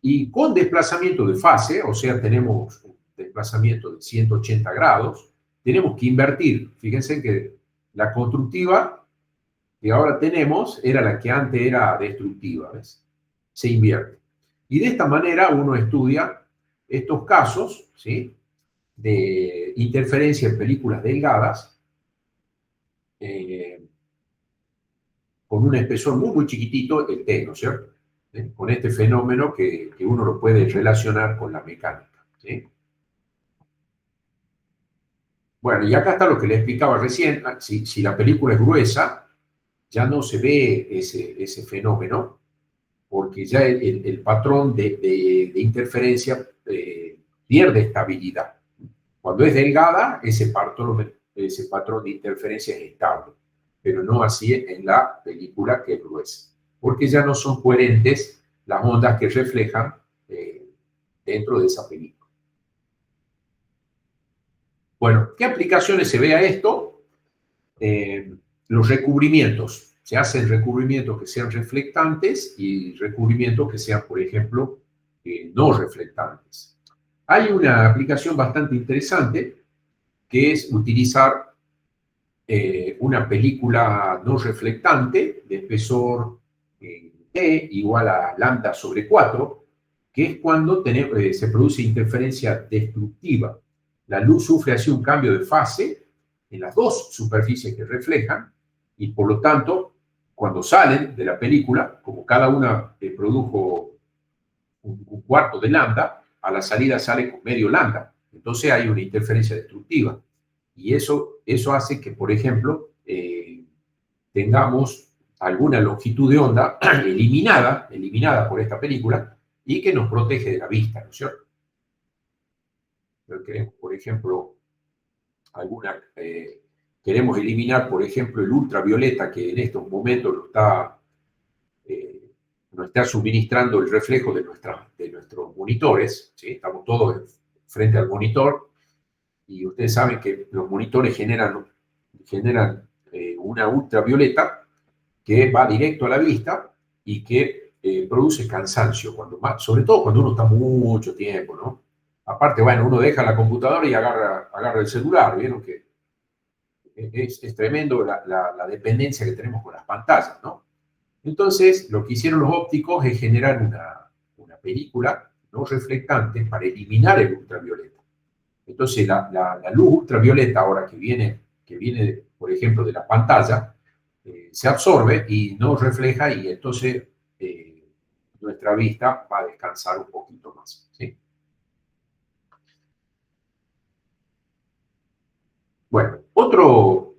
Y con desplazamiento de fase, o sea, tenemos un desplazamiento de 180 grados, tenemos que invertir. Fíjense que la constructiva que ahora tenemos era la que antes era destructiva, ¿ves? Se invierte. Y de esta manera uno estudia estos casos, ¿sí?, de interferencia en películas delgadas con un espesor muy, muy chiquitito, el T, ¿no es cierto? Con este fenómeno que uno lo puede relacionar con la mecánica, ¿sí? Bueno, y acá está lo que le explicaba recién. Si la película es gruesa, ya no se ve ese fenómeno, porque ya el patrón de interferencia pierde estabilidad. Cuando es delgada, ese patrón de interferencia es estable, pero no así en la película que es gruesa, porque ya no son coherentes las ondas que reflejan dentro de esa película. Bueno, ¿qué aplicaciones se ve a esto? Los recubrimientos. Se hacen recubrimientos que sean reflectantes y recubrimientos que sean, por ejemplo, no reflectantes. Hay una aplicación bastante interesante que es utilizar una película no reflectante de espesor T igual a lambda sobre 4, que es cuando se produce interferencia destructiva. La luz sufre así un cambio de fase en las dos superficies que reflejan y por lo tanto, cuando salen de la película, como cada una produjo un cuarto de lambda, a la salida sale con medio lambda. Entonces hay una interferencia destructiva. Y eso hace que, por ejemplo, tengamos alguna longitud de onda eliminada por esta película y que nos protege de la vista, ¿no es cierto? Queremos, por ejemplo, queremos eliminar, por ejemplo, el ultravioleta que en estos momentos nos está suministrando el reflejo de nuestros monitores, ¿sí? Estamos todos frente al monitor y ustedes saben que los monitores generan una ultravioleta que va directo a la vista y que produce cansancio, sobre todo cuando uno está mucho tiempo, ¿no? Aparte, bueno, uno deja la computadora y agarra el celular, ¿vieron? Que es tremendo la dependencia que tenemos con las pantallas, ¿no? Entonces, lo que hicieron los ópticos es generar una película no reflectante para eliminar el ultravioleta. Entonces, la luz ultravioleta ahora que viene, por ejemplo, de la pantalla, se absorbe y no refleja y entonces nuestra vista va a descansar un poquito más, ¿sí? Bueno, otro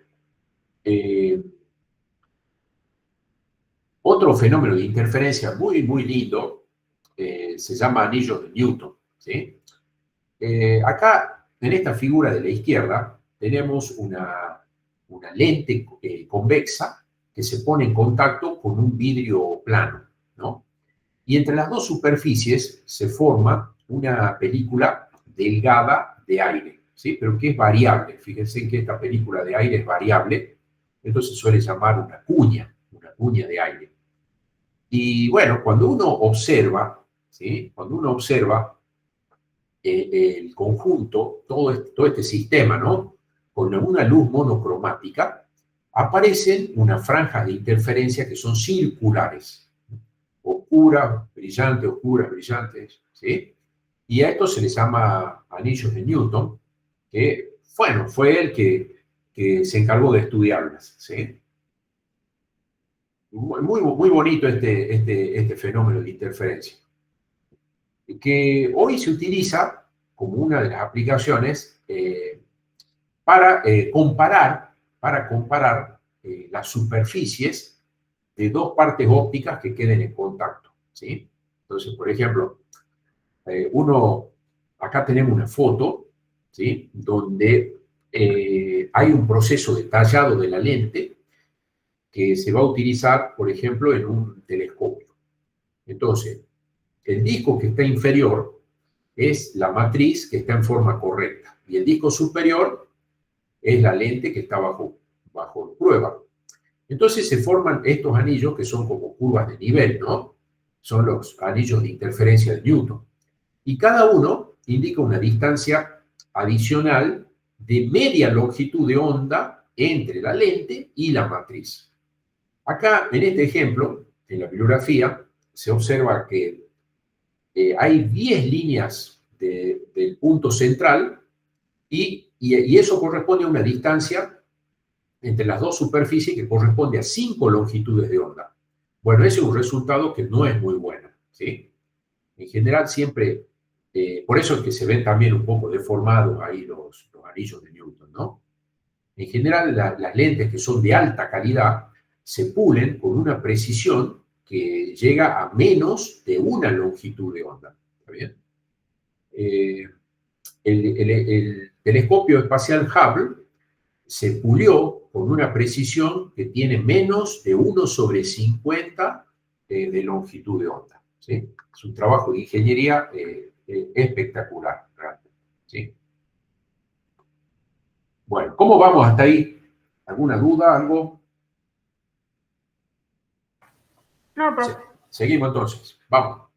fenómeno de interferencia muy, muy lindo se llama anillo de Newton, ¿sí? Acá, en esta figura de la izquierda, tenemos una lente convexa que se pone en contacto con un vidrio plano, ¿no? Y entre las dos superficies se forma una película delgada de aire, ¿sí? Pero que es variable. Fíjense que esta película de aire es variable, entonces suele llamar una cuña de aire. Y bueno, cuando uno observa, ¿sí?, cuando uno observa el conjunto, todo este sistema, ¿no?, con una luz monocromática, aparecen unas franjas de interferencia que son circulares, oscuras, brillantes, ¿sí? Y a esto se les llama anillos de Newton, que, bueno, fue el que se encargó de estudiarlas, ¿sí? Muy bonito este fenómeno de interferencia, que hoy se utiliza como una de las aplicaciones para comparar las superficies de dos partes ópticas que queden en contacto, ¿sí? Entonces, por ejemplo, acá tenemos una foto, ¿sí?, donde hay un proceso de tallado de la lente que se va a utilizar, por ejemplo, en un telescopio. Entonces, el disco que está inferior es la matriz que está en forma correcta y el disco superior es la lente que está bajo prueba. Entonces se forman estos anillos que son como curvas de nivel, ¿no? Son los anillos de interferencia de Newton. Y cada uno indica una distancia adicional de media longitud de onda entre la lente y la matriz. Acá, en este ejemplo, en la bibliografía, se observa que hay 10 líneas del punto central y eso corresponde a una distancia entre las dos superficies que corresponde a 5 longitudes de onda. Bueno, ese es un resultado que no es muy bueno, ¿sí? En general siempre, por eso es que se ven también un poco deformados ahí los anillos de Newton, ¿no? En general las lentes que son de alta calidad se pulen con una precisión que llega a menos de una longitud de onda, ¿está bien? El telescopio espacial Hubble se pulió con una precisión que tiene menos de 1/50 de longitud de onda, ¿sí? Es un trabajo de ingeniería espectacular, realmente, ¿sí? Bueno, ¿cómo vamos hasta ahí? ¿Alguna duda, algo? No, profe. Seguimos entonces, vamos.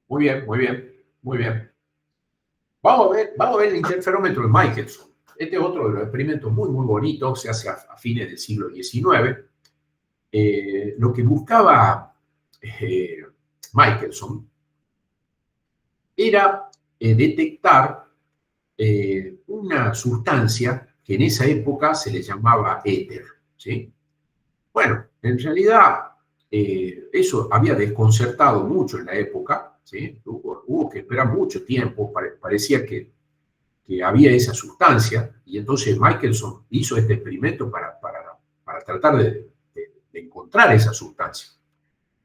Muy bien, muy bien, muy bien. Vamos a ver el interferómetro de Michelson. Este es otro de los experimentos muy, muy bonitos, se hace a fines del siglo XIX. Lo que buscaba Michelson era detectar una sustancia que en esa época se le llamaba éter, ¿sí? Bueno, en realidad eso había desconcertado mucho en la época, ¿sí? Hubo que esperar mucho tiempo, parecía que había esa sustancia, y entonces Michelson hizo este experimento para tratar de encontrar esa sustancia.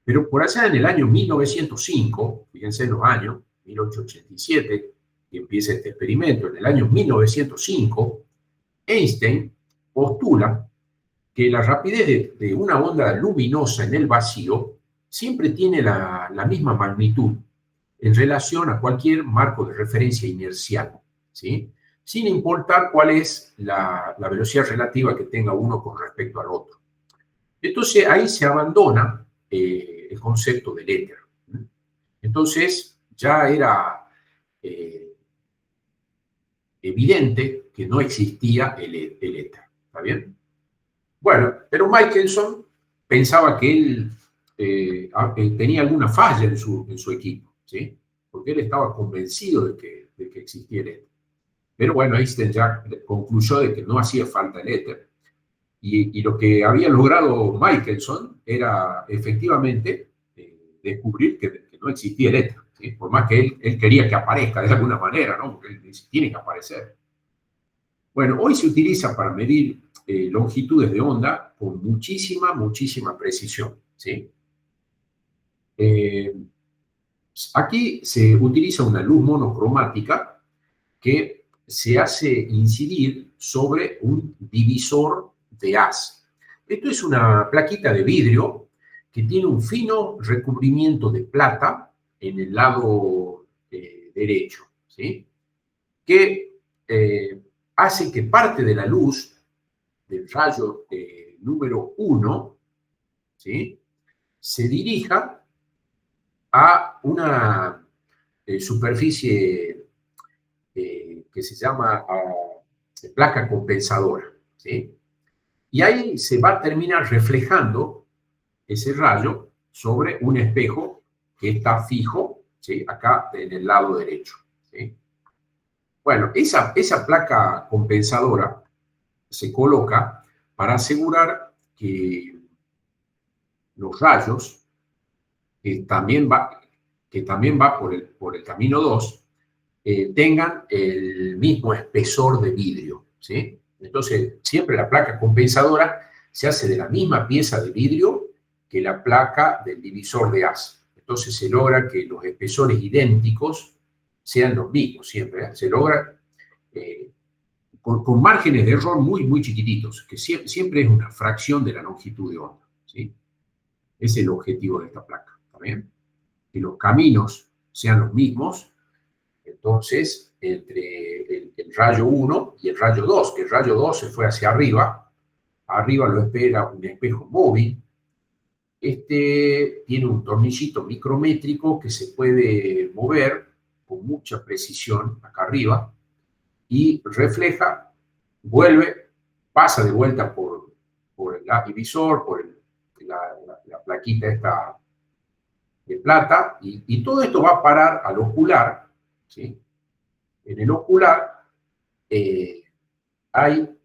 Pero por allá en el año 1905, fíjense en los años, 1887, que empieza este experimento, en el año 1905, Einstein postula que la rapidez de una onda luminosa en el vacío siempre tiene la misma magnitud en relación a cualquier marco de referencia inercial, ¿sí? Sin importar cuál es la velocidad relativa que tenga uno con respecto al otro. Entonces ahí se abandona el concepto del éter. Entonces ya era evidente que no existía el éter, ¿está bien? Bueno, pero Michelson pensaba que él tenía alguna falla en su equipo, ¿sí? Porque él estaba convencido de que existía el éter. Pero bueno, Einstein ya concluyó de que no hacía falta el éter. Y lo que había logrado Michelson era efectivamente descubrir que no existía el éter, ¿sí? Por más que él quería que aparezca de alguna manera, ¿no? Porque él dice, tiene que aparecer. Bueno, hoy se utiliza para medir longitudes de onda con muchísima, muchísima precisión, ¿sí? Aquí se utiliza una luz monocromática que se hace incidir sobre un divisor de haz. Esto es una plaquita de vidrio que tiene un fino recubrimiento de plata en el lado derecho, ¿sí? Que hace que parte de la luz del rayo número 1, ¿sí?, se dirija a una superficie que se llama placa compensadora, ¿sí? Y ahí se va a terminar reflejando ese rayo sobre un espejo que está fijo, ¿sí?, acá en el lado derecho, ¿sí? Bueno, esa placa compensadora se coloca para asegurar que los rayos, que también va por el camino 2, tengan el mismo espesor de vidrio, ¿sí? Entonces, siempre la placa compensadora se hace de la misma pieza de vidrio que la placa del divisor de haz. Entonces, se logra que los espesores idénticos sean los mismos siempre, ¿eh? Se logra con márgenes de error muy, muy chiquititos, que siempre es una fracción de la longitud de onda, ¿sí? Ese es el objetivo de esta placa, ¿está bien? que los caminos sean los mismos, entonces entre el rayo 1 y el rayo 2, que el rayo 2 se fue hacia arriba, arriba lo espera un espejo móvil. Este tiene un tornillito micrométrico que se puede mover con mucha precisión acá arriba y refleja, vuelve, pasa de vuelta por el divisor, por la plaquita esta de plata, y todo esto va a parar al ocular, ¿sí? En el ocular hay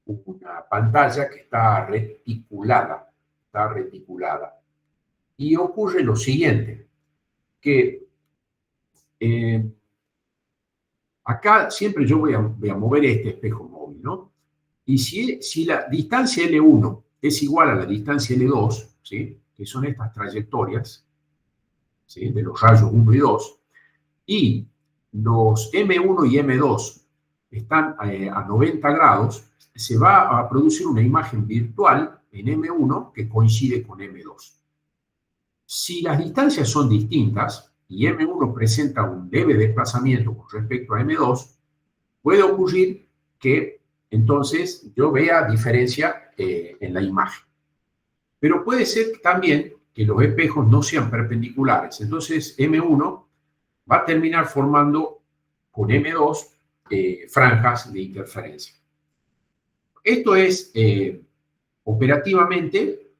una pantalla que está reticulada, y ocurre lo siguiente, que acá siempre yo voy a mover este espejo móvil, ¿no? Y si la distancia L1 es igual a la distancia L2, ¿sí? Que son estas trayectorias, ¿sí? De los rayos 1 y 2, y los M1 y M2 están a 90 grados, se va a producir una imagen virtual en M1 que coincide con M2. Si las distancias son distintas y M1 presenta un leve desplazamiento con respecto a M2, puede ocurrir que entonces yo vea diferencia en la imagen. Pero puede ser también que los espejos no sean perpendiculares. Entonces M1 va a terminar formando con M2 franjas de interferencia. Esto es operativamente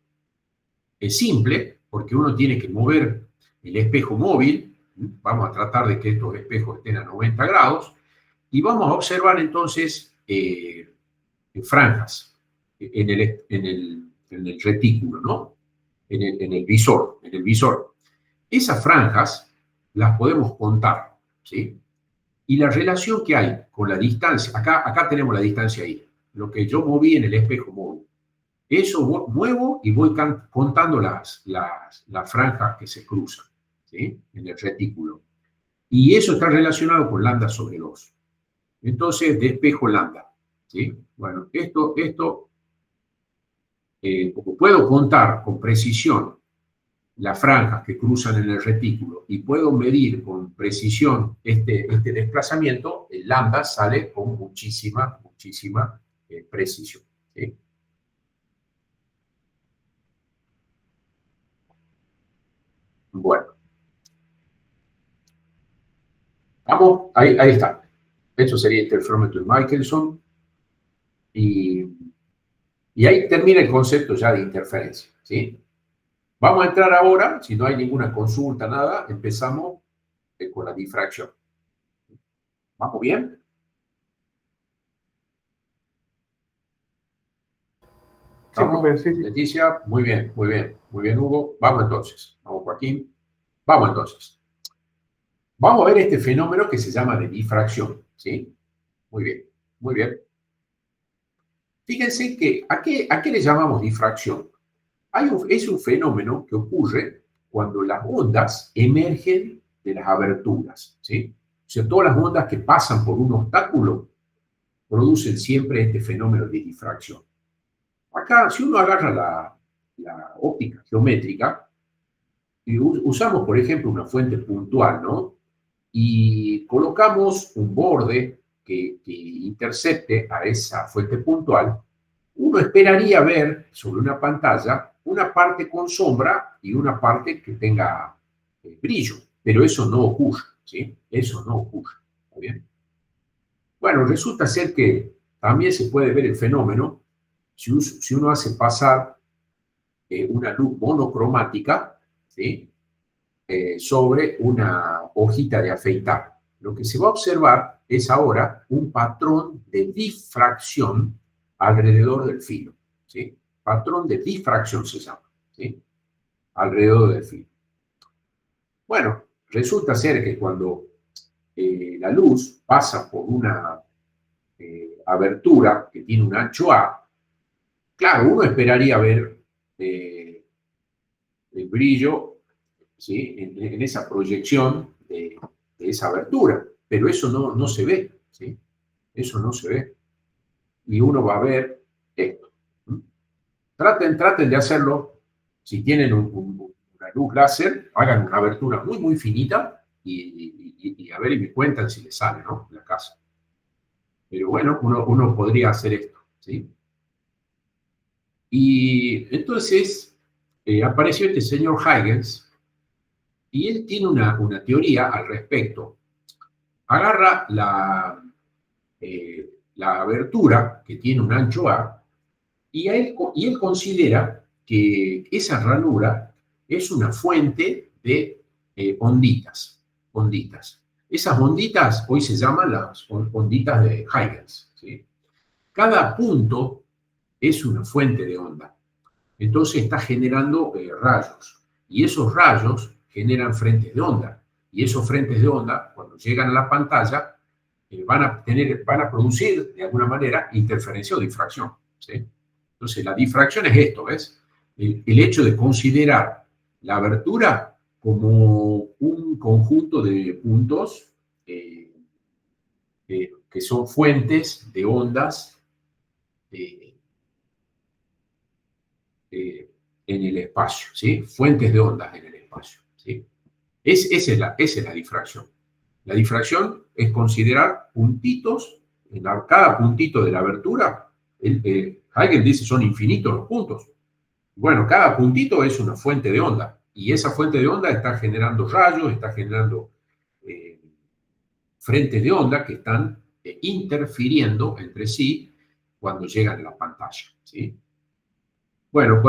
simple, porque uno tiene que mover el espejo móvil. Vamos a tratar de que estos espejos estén a 90 grados y vamos a observar entonces franjas en el retículo, ¿no? En el visor. Esas franjas las podemos contar, ¿sí? Y la relación que hay con la distancia, acá tenemos la distancia ahí, lo que yo moví en el espejo móvil. Eso muevo y voy contando las franjas que se cruzan, ¿sí? En el retículo. Y eso está relacionado con lambda sobre 2. Entonces, de espejo lambda, ¿sí? Bueno, como puedo contar con precisión las franjas que cruzan en el retículo y puedo medir con precisión este desplazamiento, el lambda sale con muchísima precisión, ¿sí? Bueno, vamos, ahí está. Esto sería el interferómetro de Michelson y ahí termina el concepto ya de interferencia, ¿sí? Vamos a entrar ahora, si no hay ninguna consulta, nada, empezamos con la difracción. ¿Vamos bien? ¿Estamos? Sí. Leticia, muy bien, Hugo. Vamos entonces. Vamos, Joaquín. Vamos entonces. Vamos a ver este fenómeno que se llama de difracción, ¿sí? Muy bien. Fíjense que, ¿a qué le llamamos difracción? Es un fenómeno que ocurre cuando las ondas emergen de las aberturas, ¿sí? O sea, todas las ondas que pasan por un obstáculo producen siempre este fenómeno de difracción. Acá, si uno agarra la óptica geométrica, y usamos, por ejemplo, una fuente puntual, ¿no? Y colocamos un borde que intercepte a esa fuente puntual, uno esperaría ver sobre una pantalla una parte con sombra y una parte que tenga brillo, pero eso no ocurre, ¿sí? Eso no ocurre, ¿está bien? Bueno, resulta ser que también se puede ver el fenómeno si uno hace pasar una luz monocromática, ¿sí? Sobre una hojita de afeitar. Lo que se va a observar es ahora un patrón de difracción alrededor del filo, ¿sí? Patrón de difracción se llama, ¿sí? Alrededor del filo. Bueno, resulta ser que cuando la luz pasa por una abertura que tiene un ancho A, claro, uno esperaría ver el brillo, ¿sí? En esa proyección de esa abertura, pero eso no se ve, ¿sí? Eso no se ve. Y uno va a ver esto. Traten de hacerlo, si tienen una luz láser, hagan una abertura muy, muy finita y a ver y me cuentan si les sale, ¿no? La casa. Pero bueno, uno podría hacer esto, ¿sí? Y entonces apareció este señor Huygens y él tiene una teoría al respecto. Agarra la abertura que tiene un ancho A y él considera que esa ranura es una fuente de onditas. Esas onditas hoy se llaman las onditas de Huygens, ¿sí? Cada punto es una fuente de onda. Entonces está generando rayos. Y esos rayos generan frentes de onda. Y esos frentes de onda, cuando llegan a la pantalla, van a producir, de alguna manera, interferencia o difracción, ¿sí? Entonces, la difracción es esto, ¿ves? El hecho de considerar la abertura como un conjunto de puntos que son fuentes de ondas en el espacio, ¿sí? Fuentes de ondas en el espacio, ¿sí? Esa es la difracción. La difracción es considerar puntitos, cada puntito de la abertura, Huygens dice son infinitos los puntos. Bueno, cada puntito es una fuente de onda, y esa fuente de onda está generando rayos, está generando frentes de onda que están interfiriendo entre sí cuando llegan a la pantalla, ¿sí? Bueno,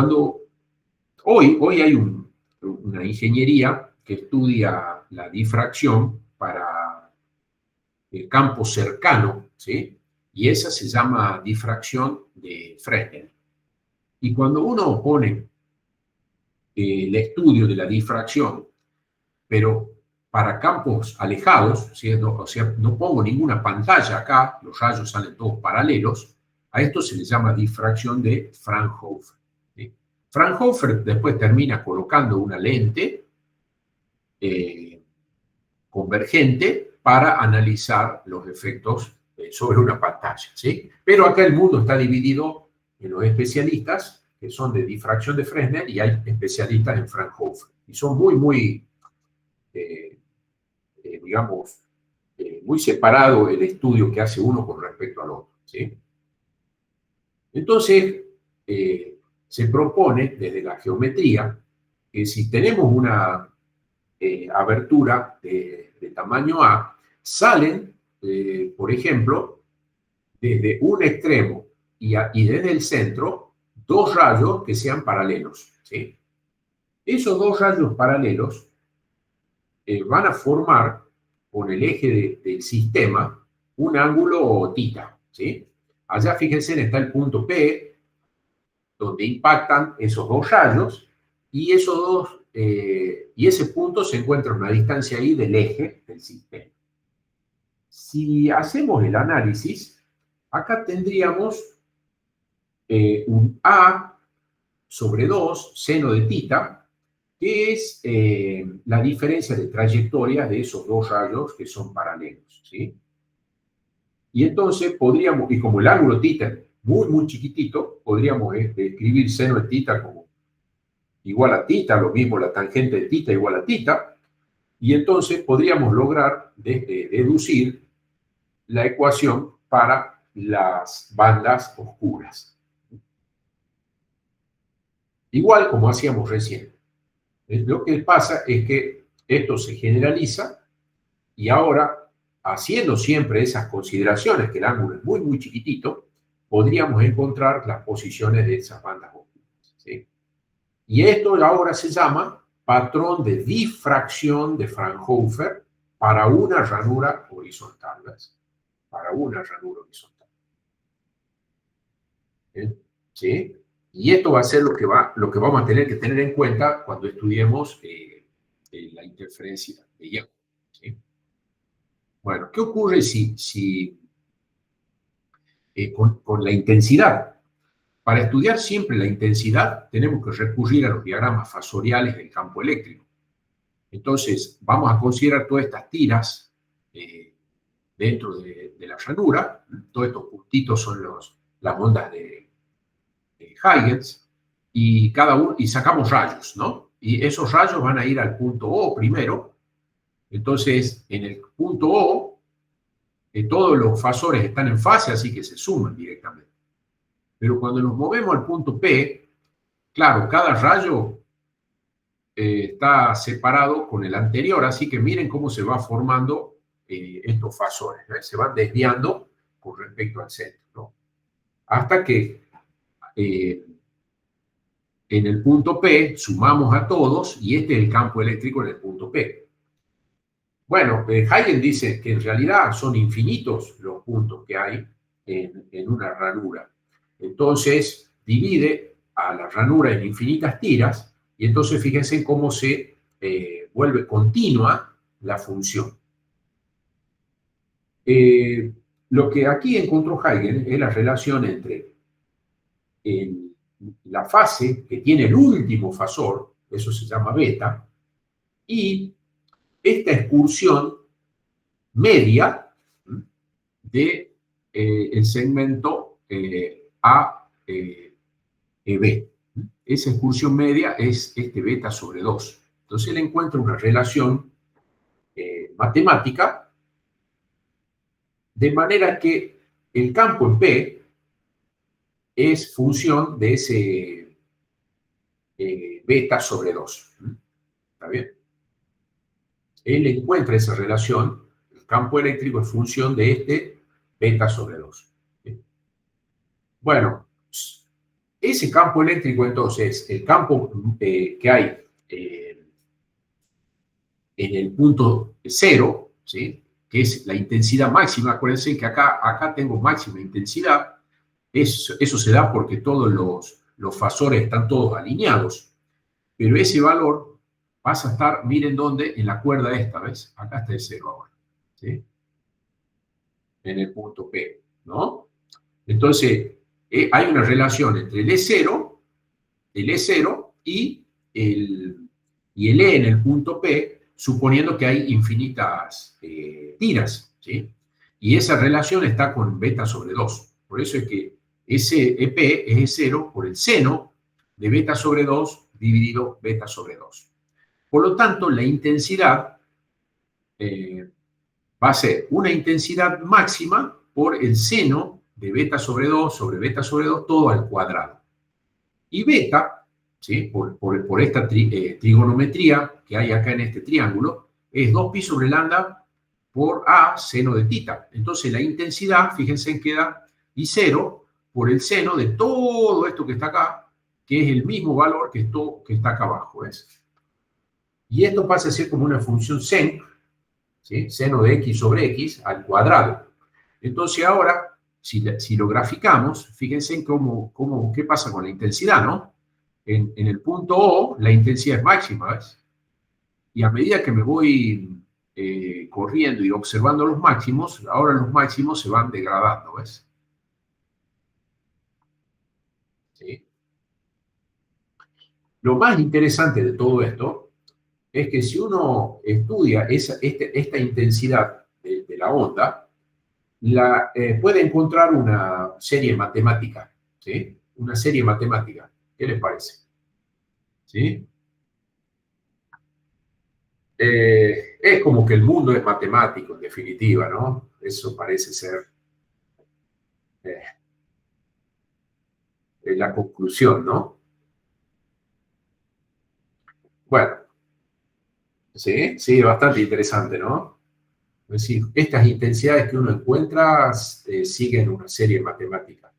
hoy hay una ingeniería que estudia la difracción para el campo cercano, ¿sí? Y esa se llama difracción de Fresnel. Y cuando uno pone el estudio de la difracción, pero para campos alejados, ¿sí? O sea, no pongo ninguna pantalla acá, los rayos salen todos paralelos, a esto se le llama difracción de Fraunhofer, ¿sí? Fraunhofer después termina colocando una lente convergente para analizar los efectos sobre una pantalla, ¿sí? Pero acá el mundo está dividido en los especialistas que son de difracción de Fresnel y hay especialistas en Fraunhofer. Y son muy digamos, muy separado el estudio que hace uno con respecto al otro, ¿sí? Entonces, se propone desde la geometría que si tenemos una abertura de tamaño A, salen, por ejemplo, desde un extremo y desde el centro, dos rayos que sean paralelos, ¿sí? Esos dos rayos paralelos van a formar con el eje del sistema un ángulo θ, ¿sí? Allá fíjense, está el punto P, donde impactan esos dos rayos, y ese punto se encuentra a una distancia ahí del eje del sistema. Si hacemos el análisis, acá tendríamos un A sobre 2 seno de θ, que es la diferencia de trayectoria de esos dos rayos que son paralelos, ¿sí? Y entonces podríamos, y como el ángulo θ es muy chiquitito, podríamos escribir seno de θ como igual a θ, lo mismo la tangente de θ igual a θ, y entonces podríamos lograr deducir la ecuación para las bandas oscuras. Igual como hacíamos recién. Lo que pasa es que esto se generaliza y ahora, haciendo siempre esas consideraciones, que el ángulo es muy chiquitito, podríamos encontrar las posiciones de esas bandas oscuras, ¿sí? Y esto ahora se llama patrón de difracción de Fraunhofer para una ranura horizontal, ¿ves? Para una ranura horizontal. ¿Sí? Y esto va a ser lo que vamos a tener que tener en cuenta cuando estudiemos la interferencia de Young, ¿sí? Bueno, ¿qué ocurre con la intensidad? Para estudiar siempre la intensidad tenemos que recurrir a los diagramas fasoriales del campo eléctrico. Entonces, vamos a considerar todas estas tiras dentro de la ranura. Todos estos puntitos son las ondas de Huygens, y sacamos rayos, ¿no? Y esos rayos van a ir al punto O primero. Entonces, en el punto O, todos los fasores están en fase, así que se suman directamente. Pero cuando nos movemos al punto P, claro, cada rayo está separado con el anterior, así que miren cómo se va formando estos fasores, ¿no? Se van desviando con respecto al centro, ¿no? Hasta que en el punto P sumamos a todos y este es el campo eléctrico en el punto P. Bueno, Huygens dice que en realidad son infinitos los puntos que hay en una ranura. Entonces divide a la ranura en infinitas tiras y entonces fíjense cómo se vuelve continua la función. Lo que aquí encontró Huygens es la relación entre la fase que tiene el último fasor, eso se llama beta, y esta excursión media de el segmento AEB. Esa excursión media es este beta sobre 2. Entonces él encuentra una relación matemática de manera que el campo en P es función de ese beta sobre 2. ¿Está bien? Él encuentra esa relación, el campo eléctrico es función de este beta sobre 2. Bueno, ese campo eléctrico entonces, el campo que hay en el punto 0, ¿sí? Que es la intensidad máxima, acuérdense que acá tengo máxima intensidad, eso se da porque todos los fasores están todos alineados, pero ese valor pasa a estar, miren dónde, en la cuerda esta, ¿ves? Acá está el 0 ahora, ¿sí? En el punto P, ¿no? Entonces, hay una relación entre el E0 y el E en el punto P, suponiendo que hay infinitas tiras, ¿sí? Y esa relación está con beta sobre 2. Por eso es que ese EP es E0 por el seno de beta sobre 2 dividido beta sobre 2. Por lo tanto, la intensidad va a ser una intensidad máxima por el seno de beta sobre 2 todo al cuadrado. Y beta, ¿sí? por esta trigonometría que hay acá en este triángulo, es 2pi sobre lambda por A seno de tita. Entonces la intensidad, fíjense en queda I0 por el seno de todo esto que está acá, que es el mismo valor que está acá abajo, ¿ves? Y esto pasa a ser como una función sen, ¿sí? Seno de x sobre x al cuadrado. Entonces ahora, si lo graficamos, fíjense en qué pasa con la intensidad, ¿no? En el punto O, la intensidad es máxima, ¿ves? Y a medida que me voy corriendo y observando los máximos, ahora los máximos se van degradando, ¿ves? ¿Sí? Lo más interesante de todo esto es que si uno estudia esta intensidad de la onda, puede encontrar una serie matemática, ¿sí? Una serie matemática. ¿Qué les parece? ¿Sí? Es como que el mundo es matemático, en definitiva, ¿no? Eso parece ser la conclusión, ¿no? Bueno, sí, sí, bastante interesante, ¿no? Es decir, estas intensidades que uno encuentra siguen una serie matemática.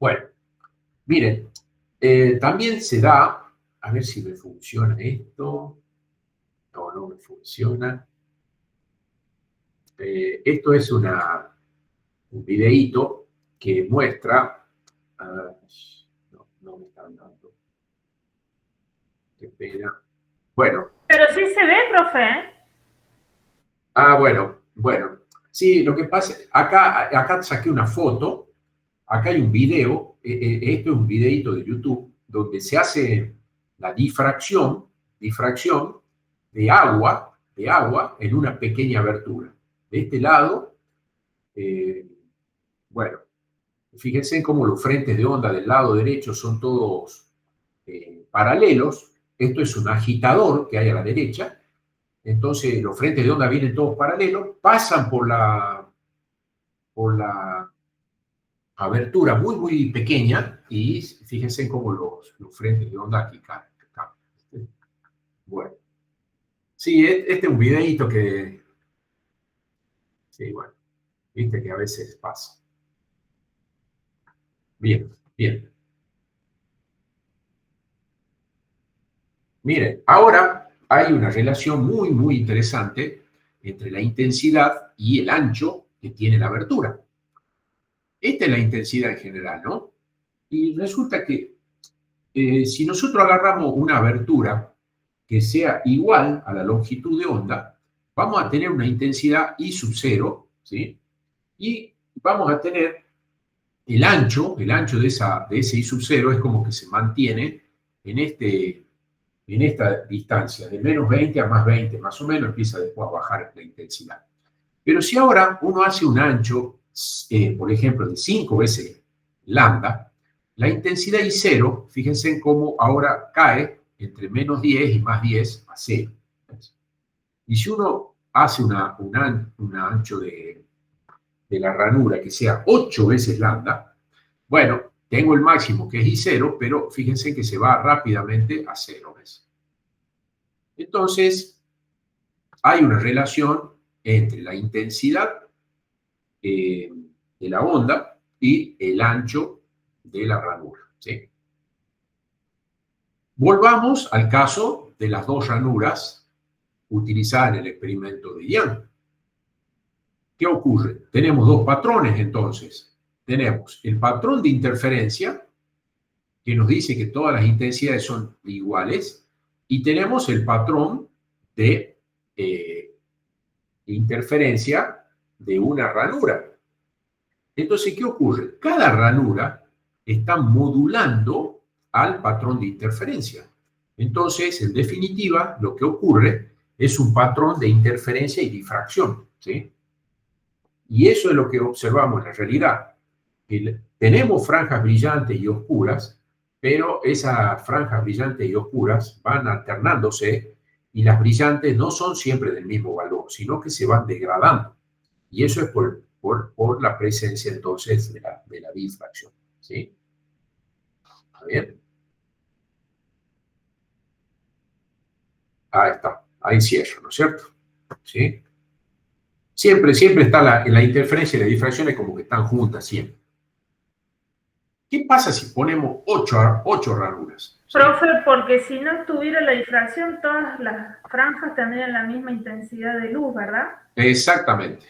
Bueno, miren, también se da, a ver si me funciona esto. No, no me funciona. Esto es un videíto que muestra. No me están dando. Qué pena. Bueno. Pero sí se ve, profe. Bueno. Sí, lo que pasa, acá saqué una foto. Acá hay un video, esto es un videito de YouTube, donde se hace la difracción de agua en una pequeña abertura. De este lado, bueno, fíjense cómo los frentes de onda del lado derecho son todos paralelos. Esto es un agitador que hay a la derecha. Entonces los frentes de onda vienen todos paralelos, pasan por la abertura muy, muy pequeña y fíjense cómo los frentes de onda aquí cambian. Bueno. Sí, este es un videíto que... Sí, bueno, viste que a veces pasa. Bien, bien. Miren, ahora hay una relación muy, muy interesante entre la intensidad y el ancho que tiene la abertura. Esta es la intensidad en general, ¿no? Y resulta que si nosotros agarramos una abertura que sea igual a la longitud de onda, vamos a tener una intensidad I sub 0, ¿sí? Y vamos a tener el ancho de ese I sub 0 es como que se mantiene en esta distancia, de menos 20 a más 20, más o menos, empieza después a bajar la intensidad. Pero si ahora uno hace un ancho, por ejemplo, de 5 veces lambda, la intensidad I0, fíjense en cómo ahora cae entre menos 10 y más 10 a 0. Y si uno hace un ancho de la ranura que sea 8 veces lambda, bueno, tengo el máximo que es I0, pero fíjense que se va rápidamente a 0 veces. Entonces, hay una relación entre la intensidad de la onda y el ancho de la ranura, ¿sí? Volvamos al caso de las dos ranuras utilizadas en el experimento de Young. ¿Qué ocurre? Tenemos dos patrones entonces. Tenemos el patrón de interferencia, que nos dice que todas las intensidades son iguales, y tenemos el patrón de interferencia de una ranura. Entonces, ¿qué ocurre? Cada ranura está modulando al patrón de interferencia. Entonces, en definitiva, lo que ocurre es un patrón de interferencia y difracción, ¿sí? Y eso es lo que observamos en la realidad. Tenemos franjas brillantes y oscuras, pero esas franjas brillantes y oscuras van alternándose y las brillantes no son siempre del mismo valor, sino que se van degradando. Y eso es por la presencia entonces de la difracción, ¿sí? ¿Está bien? Ahí está, ahí cierro, ¿no es cierto? ¿Sí? Siempre está la interferencia y la difracción es como que están juntas siempre. ¿Qué pasa si ponemos 8 ranuras? ¿Sí? Profe, porque si no tuviera la difracción, todas las franjas tendrían la misma intensidad de luz, ¿verdad? Exactamente.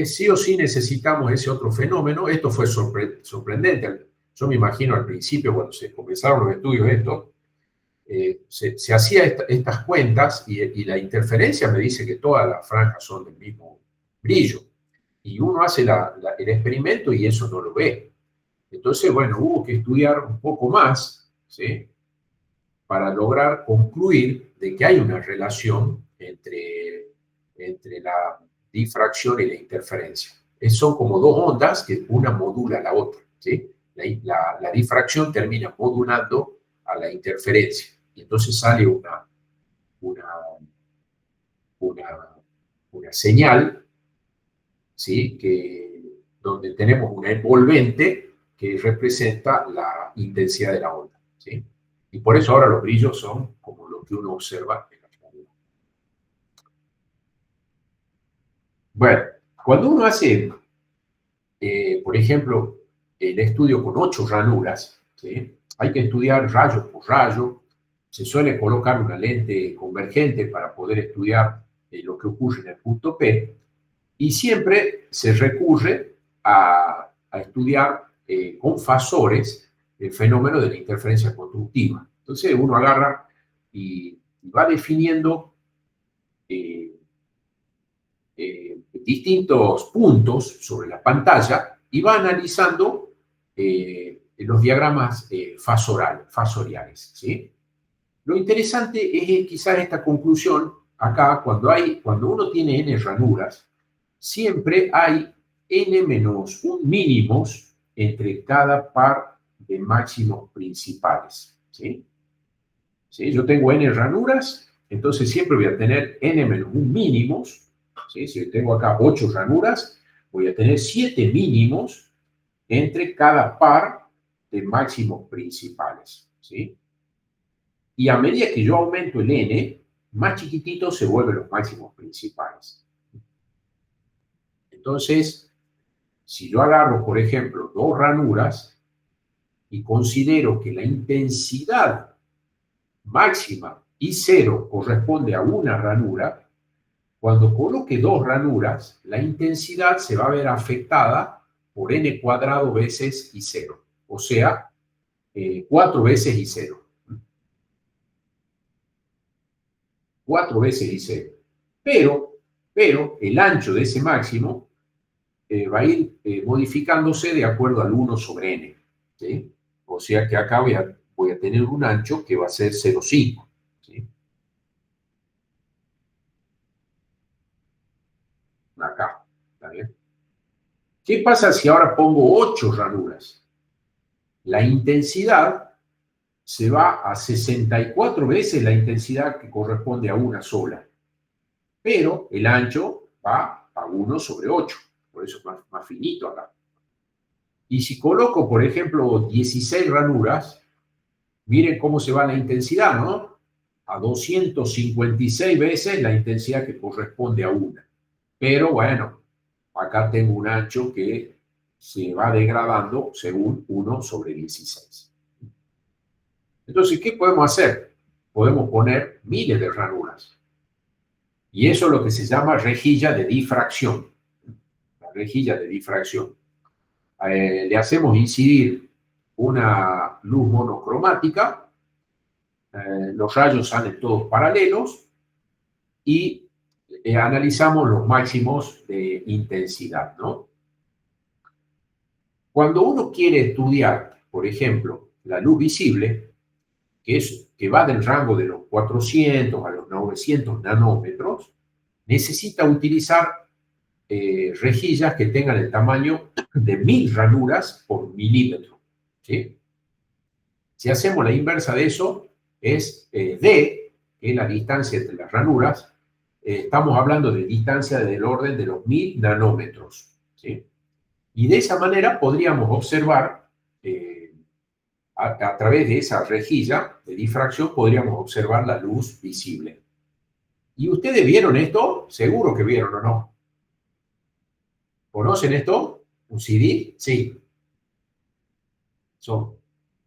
Sí o sí necesitamos ese otro fenómeno. Esto fue sorprendente. Yo me imagino al principio, cuando se comenzaron los estudios de esto, se hacía estas cuentas y la interferencia me dice que todas las franjas son del mismo brillo. Y uno hace el experimento y eso no lo ve. Entonces, bueno, hubo que estudiar un poco más, ¿sí? Para lograr concluir de que hay una relación entre la difracción y la interferencia. Son como dos ondas que una modula a la otra, ¿sí? La difracción termina modulando a la interferencia. Y entonces sale una señal, ¿sí? Donde tenemos una envolvente que representa la intensidad de la onda, ¿sí? Y por eso ahora los brillos son como lo que uno observa en la realidad. Bueno, cuando uno hace, por ejemplo, el estudio con 8 ranuras, ¿sí? Hay que estudiar rayo por rayo. Se suele colocar una lente convergente para poder estudiar lo que ocurre en el punto P. Y siempre se recurre a estudiar con fasores el fenómeno de la interferencia constructiva. Entonces uno agarra y va definiendo distintos puntos sobre la pantalla y va analizando los diagramas fasoriales, ¿sí? Lo interesante es quizás esta conclusión acá, cuando uno tiene n ranuras, siempre hay n menos un mínimos entre cada par de máximos principales. ¿Sí? ¿Sí? Yo tengo n ranuras, entonces siempre voy a tener n menos un mínimos. ¿Sí? Si yo tengo acá 8 ranuras, voy a tener 7 mínimos entre cada par de máximos principales. ¿Sí? Y a medida que yo aumento el n, más chiquititos se vuelven los máximos principales. Entonces, si yo agarro, por ejemplo, 2 ranuras y considero que la intensidad máxima y 0 corresponde a una ranura, cuando coloque 2 ranuras, la intensidad se va a ver afectada por n cuadrado veces y 0, o sea, 4 veces y 0. 4 veces y 0. Pero el ancho de ese máximo va a ir modificándose de acuerdo al 1 sobre n. ¿Sí? O sea que acá voy a tener un ancho que va a ser 0,5. ¿Sí? Acá. ¿Está bien? ¿Qué pasa si ahora pongo 8 ranuras? La intensidad se va a 64 veces la intensidad que corresponde a una sola. Pero el ancho va a 1 sobre 8. Por eso es más finito acá. Y si coloco, por ejemplo, 16 ranuras, miren cómo se va la intensidad, ¿no? A 256 veces la intensidad que corresponde a una. Pero bueno, acá tengo un ancho que se va degradando según 1 sobre 16. Entonces, ¿qué podemos hacer? Podemos poner miles de ranuras. Y eso es lo que se llama rejilla de difracción. La rejilla de difracción. Le hacemos incidir una luz monocromática, los rayos salen todos paralelos y analizamos los máximos de intensidad, ¿no? Cuando uno quiere estudiar, por ejemplo, la luz visible, que va del rango de los 400 a los 900 nanómetros, necesita utilizar rejillas que tengan el tamaño de 1000 ranuras por milímetro. ¿Sí? Si hacemos la inversa de eso, es D, que es la distancia entre las ranuras, estamos hablando de distancia del orden de los 1000 nanómetros. ¿Sí? Y de esa manera podríamos observar, a través de esa rejilla de difracción, podríamos observar la luz visible. ¿Y ustedes vieron esto? Seguro que vieron o no. ¿Conocen esto? ¿Un CD? Sí.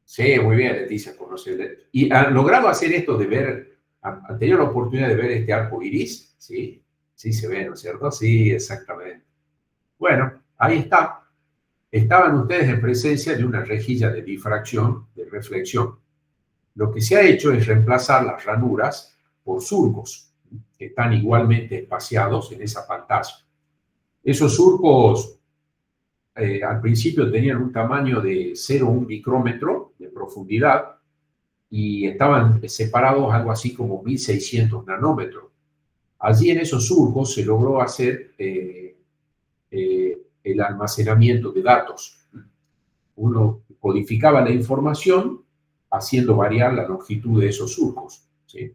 Sí, muy bien, Leticia, conoce. ¿Y han logrado hacer esto de ver, han tenido la oportunidad de ver este arco iris? Sí, sí se ve, ¿no es cierto? Sí, exactamente. Bueno, ahí está. Estaban ustedes en presencia de una rejilla de difracción, de reflexión. Lo que se ha hecho es reemplazar las ranuras por surcos, que están igualmente espaciados en esa pantalla. Esos surcos al principio tenían un tamaño de 0,1 micrómetro de profundidad y estaban separados algo así como 1600 nanómetros. Allí en esos surcos se logró hacer el almacenamiento de datos. Uno codificaba la información haciendo variar la longitud de esos surcos, ¿sí?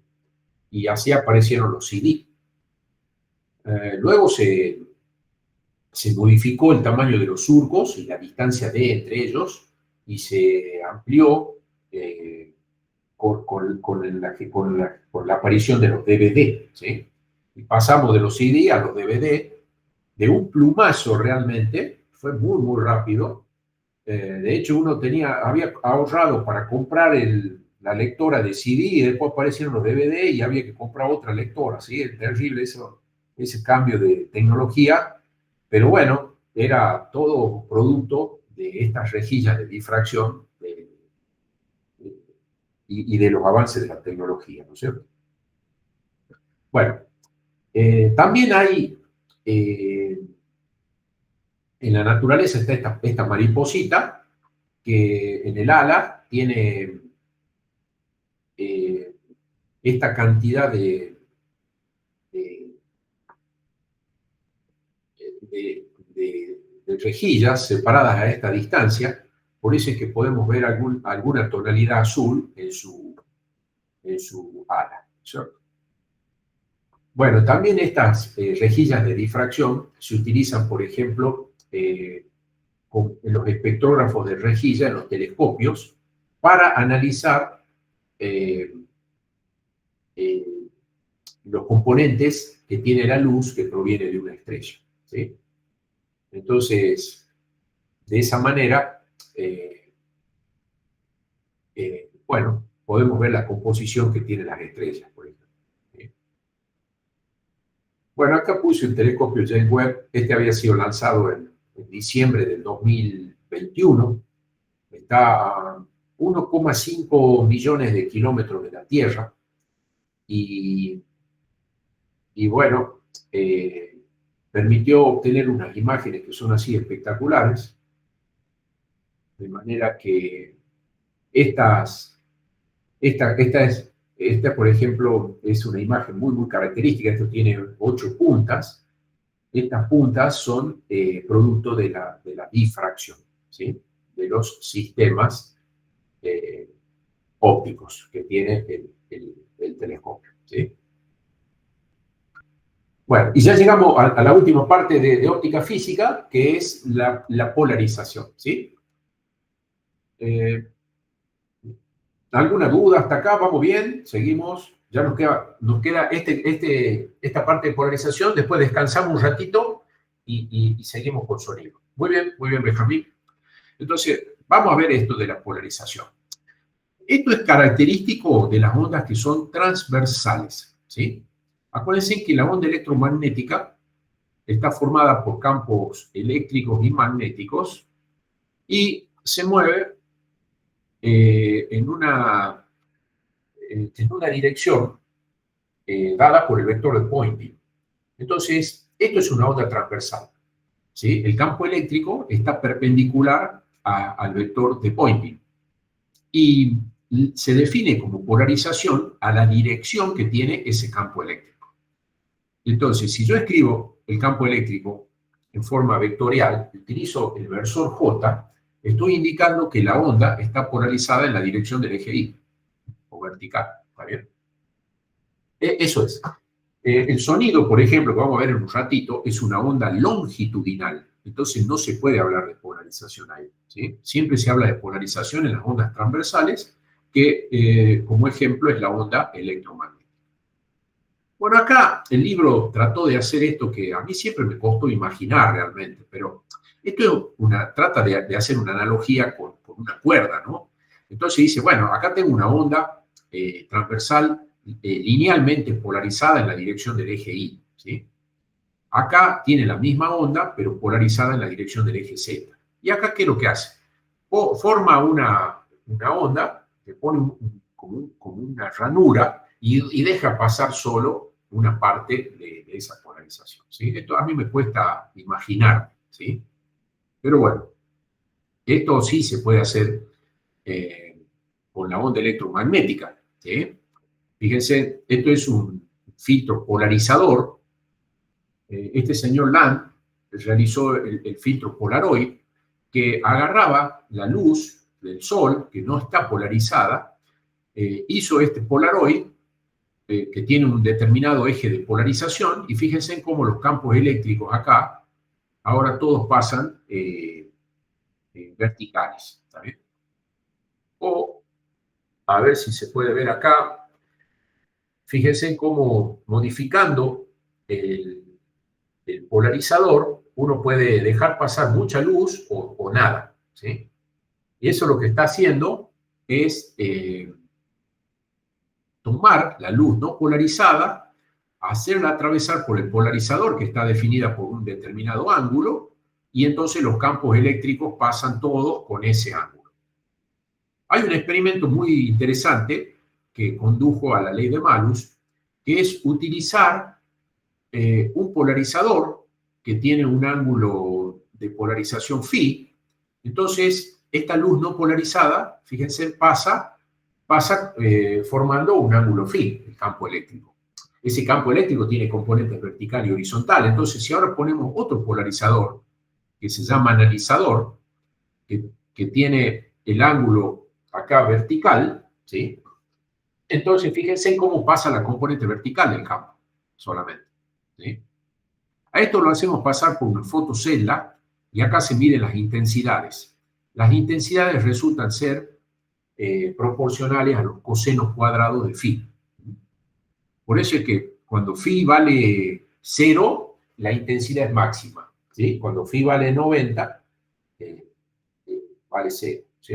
Y así aparecieron los CD. Luego se modificó el tamaño de los surcos y la distancia entre ellos y se amplió con la aparición de los DVD, ¿sí? Y pasamos de los CD a los DVD de un plumazo realmente, fue muy, muy rápido. De hecho, uno había ahorrado para comprar la lectora de CD y después aparecieron los DVD y había que comprar otra lectora, ¿sí? Es terrible ese cambio de tecnología. Pero bueno, era todo producto de estas rejillas de difracción y de los avances de la tecnología, ¿no es cierto? Bueno, también hay, en la naturaleza está esta mariposita que en el ala tiene esta cantidad de de rejillas separadas a esta distancia. Por eso es que podemos ver alguna tonalidad azul en su ala, ¿cierto? Bueno, también estas rejillas de difracción se utilizan, por ejemplo, en los espectrógrafos de rejilla, en los telescopios, para analizar los componentes que tiene la luz que proviene de una estrella, ¿sí? Entonces, de esa manera, bueno, podemos ver la composición que tienen las estrellas, por ejemplo, ¿sí? Bueno, acá puse un telescopio James Webb. Este había sido lanzado en diciembre del 2021. Está a 1,5 millones de kilómetros de la Tierra. Y bueno, permitió obtener unas imágenes que son así espectaculares. De manera que esta, por ejemplo, es una imagen muy, muy característica. Esto tiene 8 puntas. Estas puntas son producto de la difracción, ¿sí? De los sistemas ópticos que tiene el telescopio, ¿sí? Bueno, y ya llegamos a la última parte de óptica física, que es la polarización, ¿sí? ¿Alguna duda hasta acá? ¿Vamos bien? ¿Seguimos? Ya nos queda esta parte de polarización. Después descansamos un ratito y seguimos con sonido. Muy bien, Benjamín. Entonces, vamos a ver esto de la polarización. Esto es característico de las ondas que son transversales, ¿sí? Acuérdense que la onda electromagnética está formada por campos eléctricos y magnéticos y se mueve en una dirección dada por el vector de Poynting. Entonces, esto es una onda transversal, ¿sí? El campo eléctrico está perpendicular al vector de Poynting y se define como polarización a la dirección que tiene ese campo eléctrico. Entonces, si yo escribo el campo eléctrico en forma vectorial, utilizo el versor J, estoy indicando que la onda está polarizada en la dirección del eje Y, o vertical, ¿está bien? Eso es. El sonido, por ejemplo, que vamos a ver en un ratito, es una onda longitudinal. Entonces no se puede hablar de polarización ahí, ¿sí? Siempre se habla de polarización en las ondas transversales, que como ejemplo es la onda electromagnética. Bueno, acá el libro trató de hacer esto que a mí siempre me costó imaginar realmente, pero esto trata de hacer una analogía con una cuerda, ¿no? Entonces dice, bueno, acá tengo una onda transversal linealmente polarizada en la dirección del eje Y, ¿sí? Acá tiene la misma onda, pero polarizada en la dirección del eje Z. ¿Y acá qué es lo que hace? Forma una onda, que pone como una ranura y deja pasar solo una parte de esa polarización, ¿sí? Esto a mí me cuesta imaginar, ¿sí? Pero bueno, esto sí se puede hacer con la onda electromagnética, ¿sí? Fíjense, esto es un filtro polarizador. Este señor Land realizó el filtro Polaroid, que agarraba la luz del Sol, que no está polarizada, hizo este Polaroid, que tiene un determinado eje de polarización, y fíjense en cómo los campos eléctricos acá, ahora todos pasan verticales, ¿está bien? O, a ver si se puede ver acá, fíjense cómo modificando el polarizador, uno puede dejar pasar mucha luz o nada, ¿sí? Y eso lo que está haciendo es tomar la luz no polarizada, hacerla atravesar por el polarizador, que está definida por un determinado ángulo, y entonces los campos eléctricos pasan todos con ese ángulo. Hay un experimento muy interesante que condujo a la ley de Malus, que es utilizar un polarizador que tiene un ángulo de polarización phi. Entonces, esta luz no polarizada, fíjense, pasa formando un ángulo phi, el campo eléctrico. ese campo eléctrico tiene componentes vertical y horizontal. Entonces, si ahora ponemos otro polarizador, que se llama analizador, que tiene el ángulo acá vertical, ¿sí? Entonces, fíjense en cómo pasa la componente vertical del campo, solamente, ¿sí? A esto lo hacemos pasar por una fotocelda y acá se miden las intensidades. Las intensidades resultan ser proporcionales a los cosenos cuadrados de phi. Por eso es que cuando phi vale 0, la intensidad es máxima, ¿sí? Cuando phi vale 90, vale 0, ¿sí?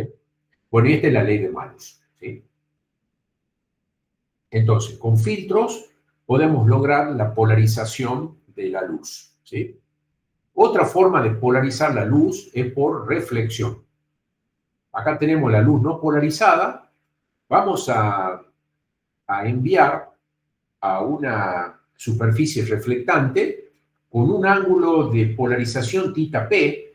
Bueno, y esta es la ley de Malus, ¿sí? Entonces, con filtros podemos lograr la polarización de la luz, ¿sí? Otra forma de polarizar la luz es por reflexión. Acá tenemos la luz no polarizada. Vamos a enviar a una superficie reflectante con un ángulo de polarización θ p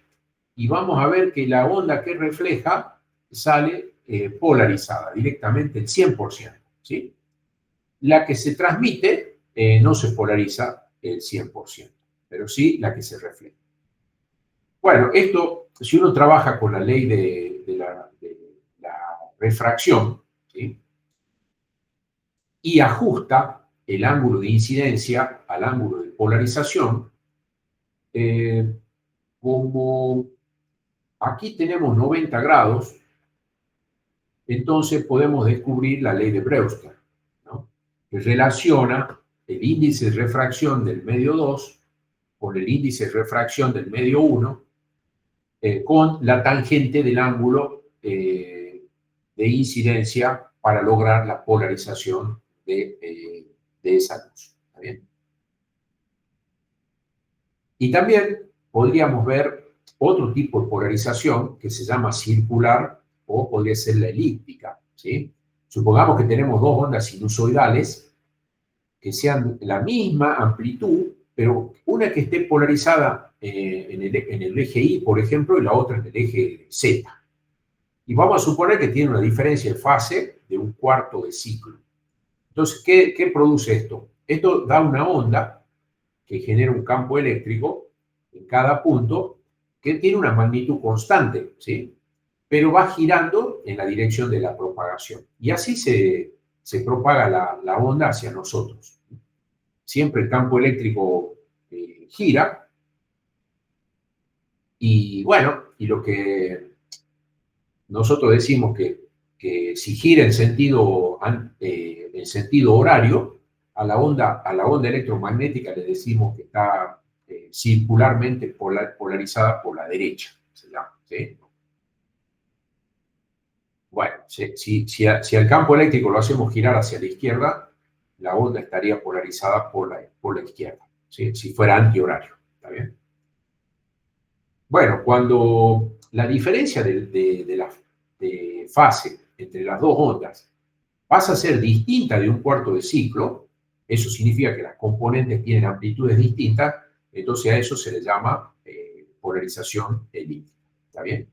y vamos a ver que la onda que refleja sale polarizada directamente el 100%, ¿sí? La que se transmite no se polariza el 100%, pero sí la que se refleja. Bueno, esto, si uno trabaja con la ley de la refracción, ¿sí? Y ajusta el ángulo de incidencia al ángulo de polarización, como aquí tenemos 90 grados, entonces podemos descubrir la ley de Brewster, ¿no? Que relaciona el índice de refracción del medio 2 con el índice de refracción del medio 1 con la tangente del ángulo de incidencia para lograr la polarización de esa luz. ¿Está bien? Y también podríamos ver otro tipo de polarización que se llama circular o podría ser la elíptica, ¿sí? Supongamos que tenemos dos ondas sinusoidales que sean la misma amplitud, pero una que esté polarizada en el eje Y, por ejemplo, y la otra en el eje Z. Y vamos a suponer que tiene una diferencia de fase de un cuarto de ciclo. Entonces, ¿qué produce esto? Esto da una onda que genera un campo eléctrico en cada punto que tiene una magnitud constante, ¿sí? Pero va girando en la dirección de la propagación. Y así se propaga la onda hacia nosotros. Siempre el campo eléctrico gira. Y bueno, y lo que nosotros decimos que si gira en sentido horario, a la onda electromagnética le decimos que está circularmente polarizada por la derecha, se llama, ¿sí? Bueno, si al campo eléctrico lo hacemos girar hacia la izquierda, la onda estaría polarizada por la izquierda, ¿sí? Si fuera antihorario, ¿está bien? Bueno, cuando la diferencia de fase entre las dos ondas pasa a ser distinta de un cuarto de ciclo, eso significa que las componentes tienen amplitudes distintas, entonces a eso se le llama polarización elíptica. ¿Está bien?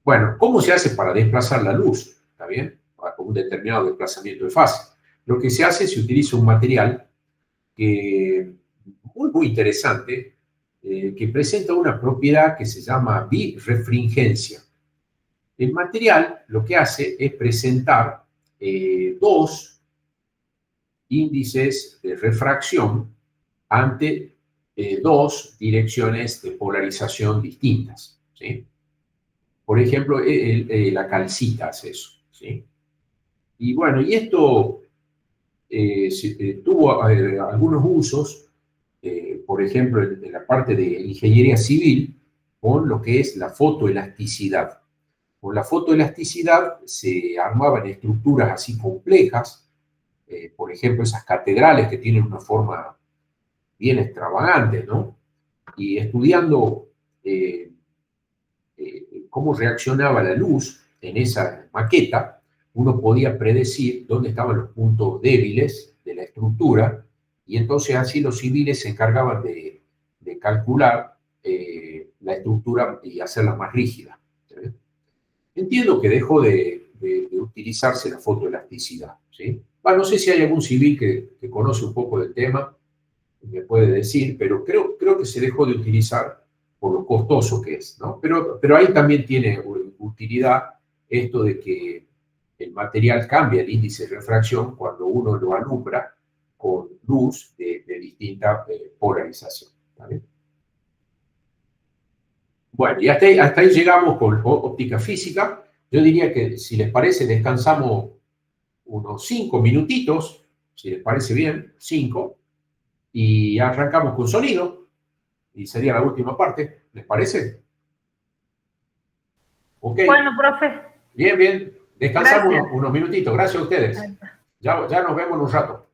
Bueno, ¿cómo se hace para desplazar la luz? ¿Está bien? Para un determinado desplazamiento de fase. Lo que se hace es se utiliza un material muy interesante, que presenta una propiedad que se llama birefringencia. El material lo que hace es presentar dos índices de refracción ante dos direcciones de polarización distintas, ¿sí? Por ejemplo, la calcita hace eso, ¿sí? Y bueno, y esto tuvo algunos usos, por ejemplo, en la parte de ingeniería civil, con lo que es la fotoelasticidad. Con la fotoelasticidad se armaban estructuras así complejas, por ejemplo, esas catedrales que tienen una forma bien extravagante, ¿no? Y estudiando cómo reaccionaba la luz en esa maqueta, uno podía predecir dónde estaban los puntos débiles de la estructura, y entonces así los civiles se encargaban de calcular la estructura y hacerla más rígida. Entiendo que dejó de utilizarse la fotoelasticidad, ¿sí? Bueno, no sé si hay algún civil que conoce un poco del tema, me puede decir, pero creo que se dejó de utilizar por lo costoso que es, ¿no? Pero ahí también tiene utilidad esto de que el material cambia el índice de refracción cuando uno lo alumbra con luz de distinta polarización. ¿Vale? Bueno, y hasta ahí llegamos con óptica física. Yo diría que, si les parece, descansamos unos 5 minutitos, si les parece bien, 5, y arrancamos con sonido, y sería la última parte. ¿Les parece? Ok. Bueno, profe. Bien, bien. Descansamos Gracias. unos minutitos. Gracias a ustedes. Ya nos vemos en un rato.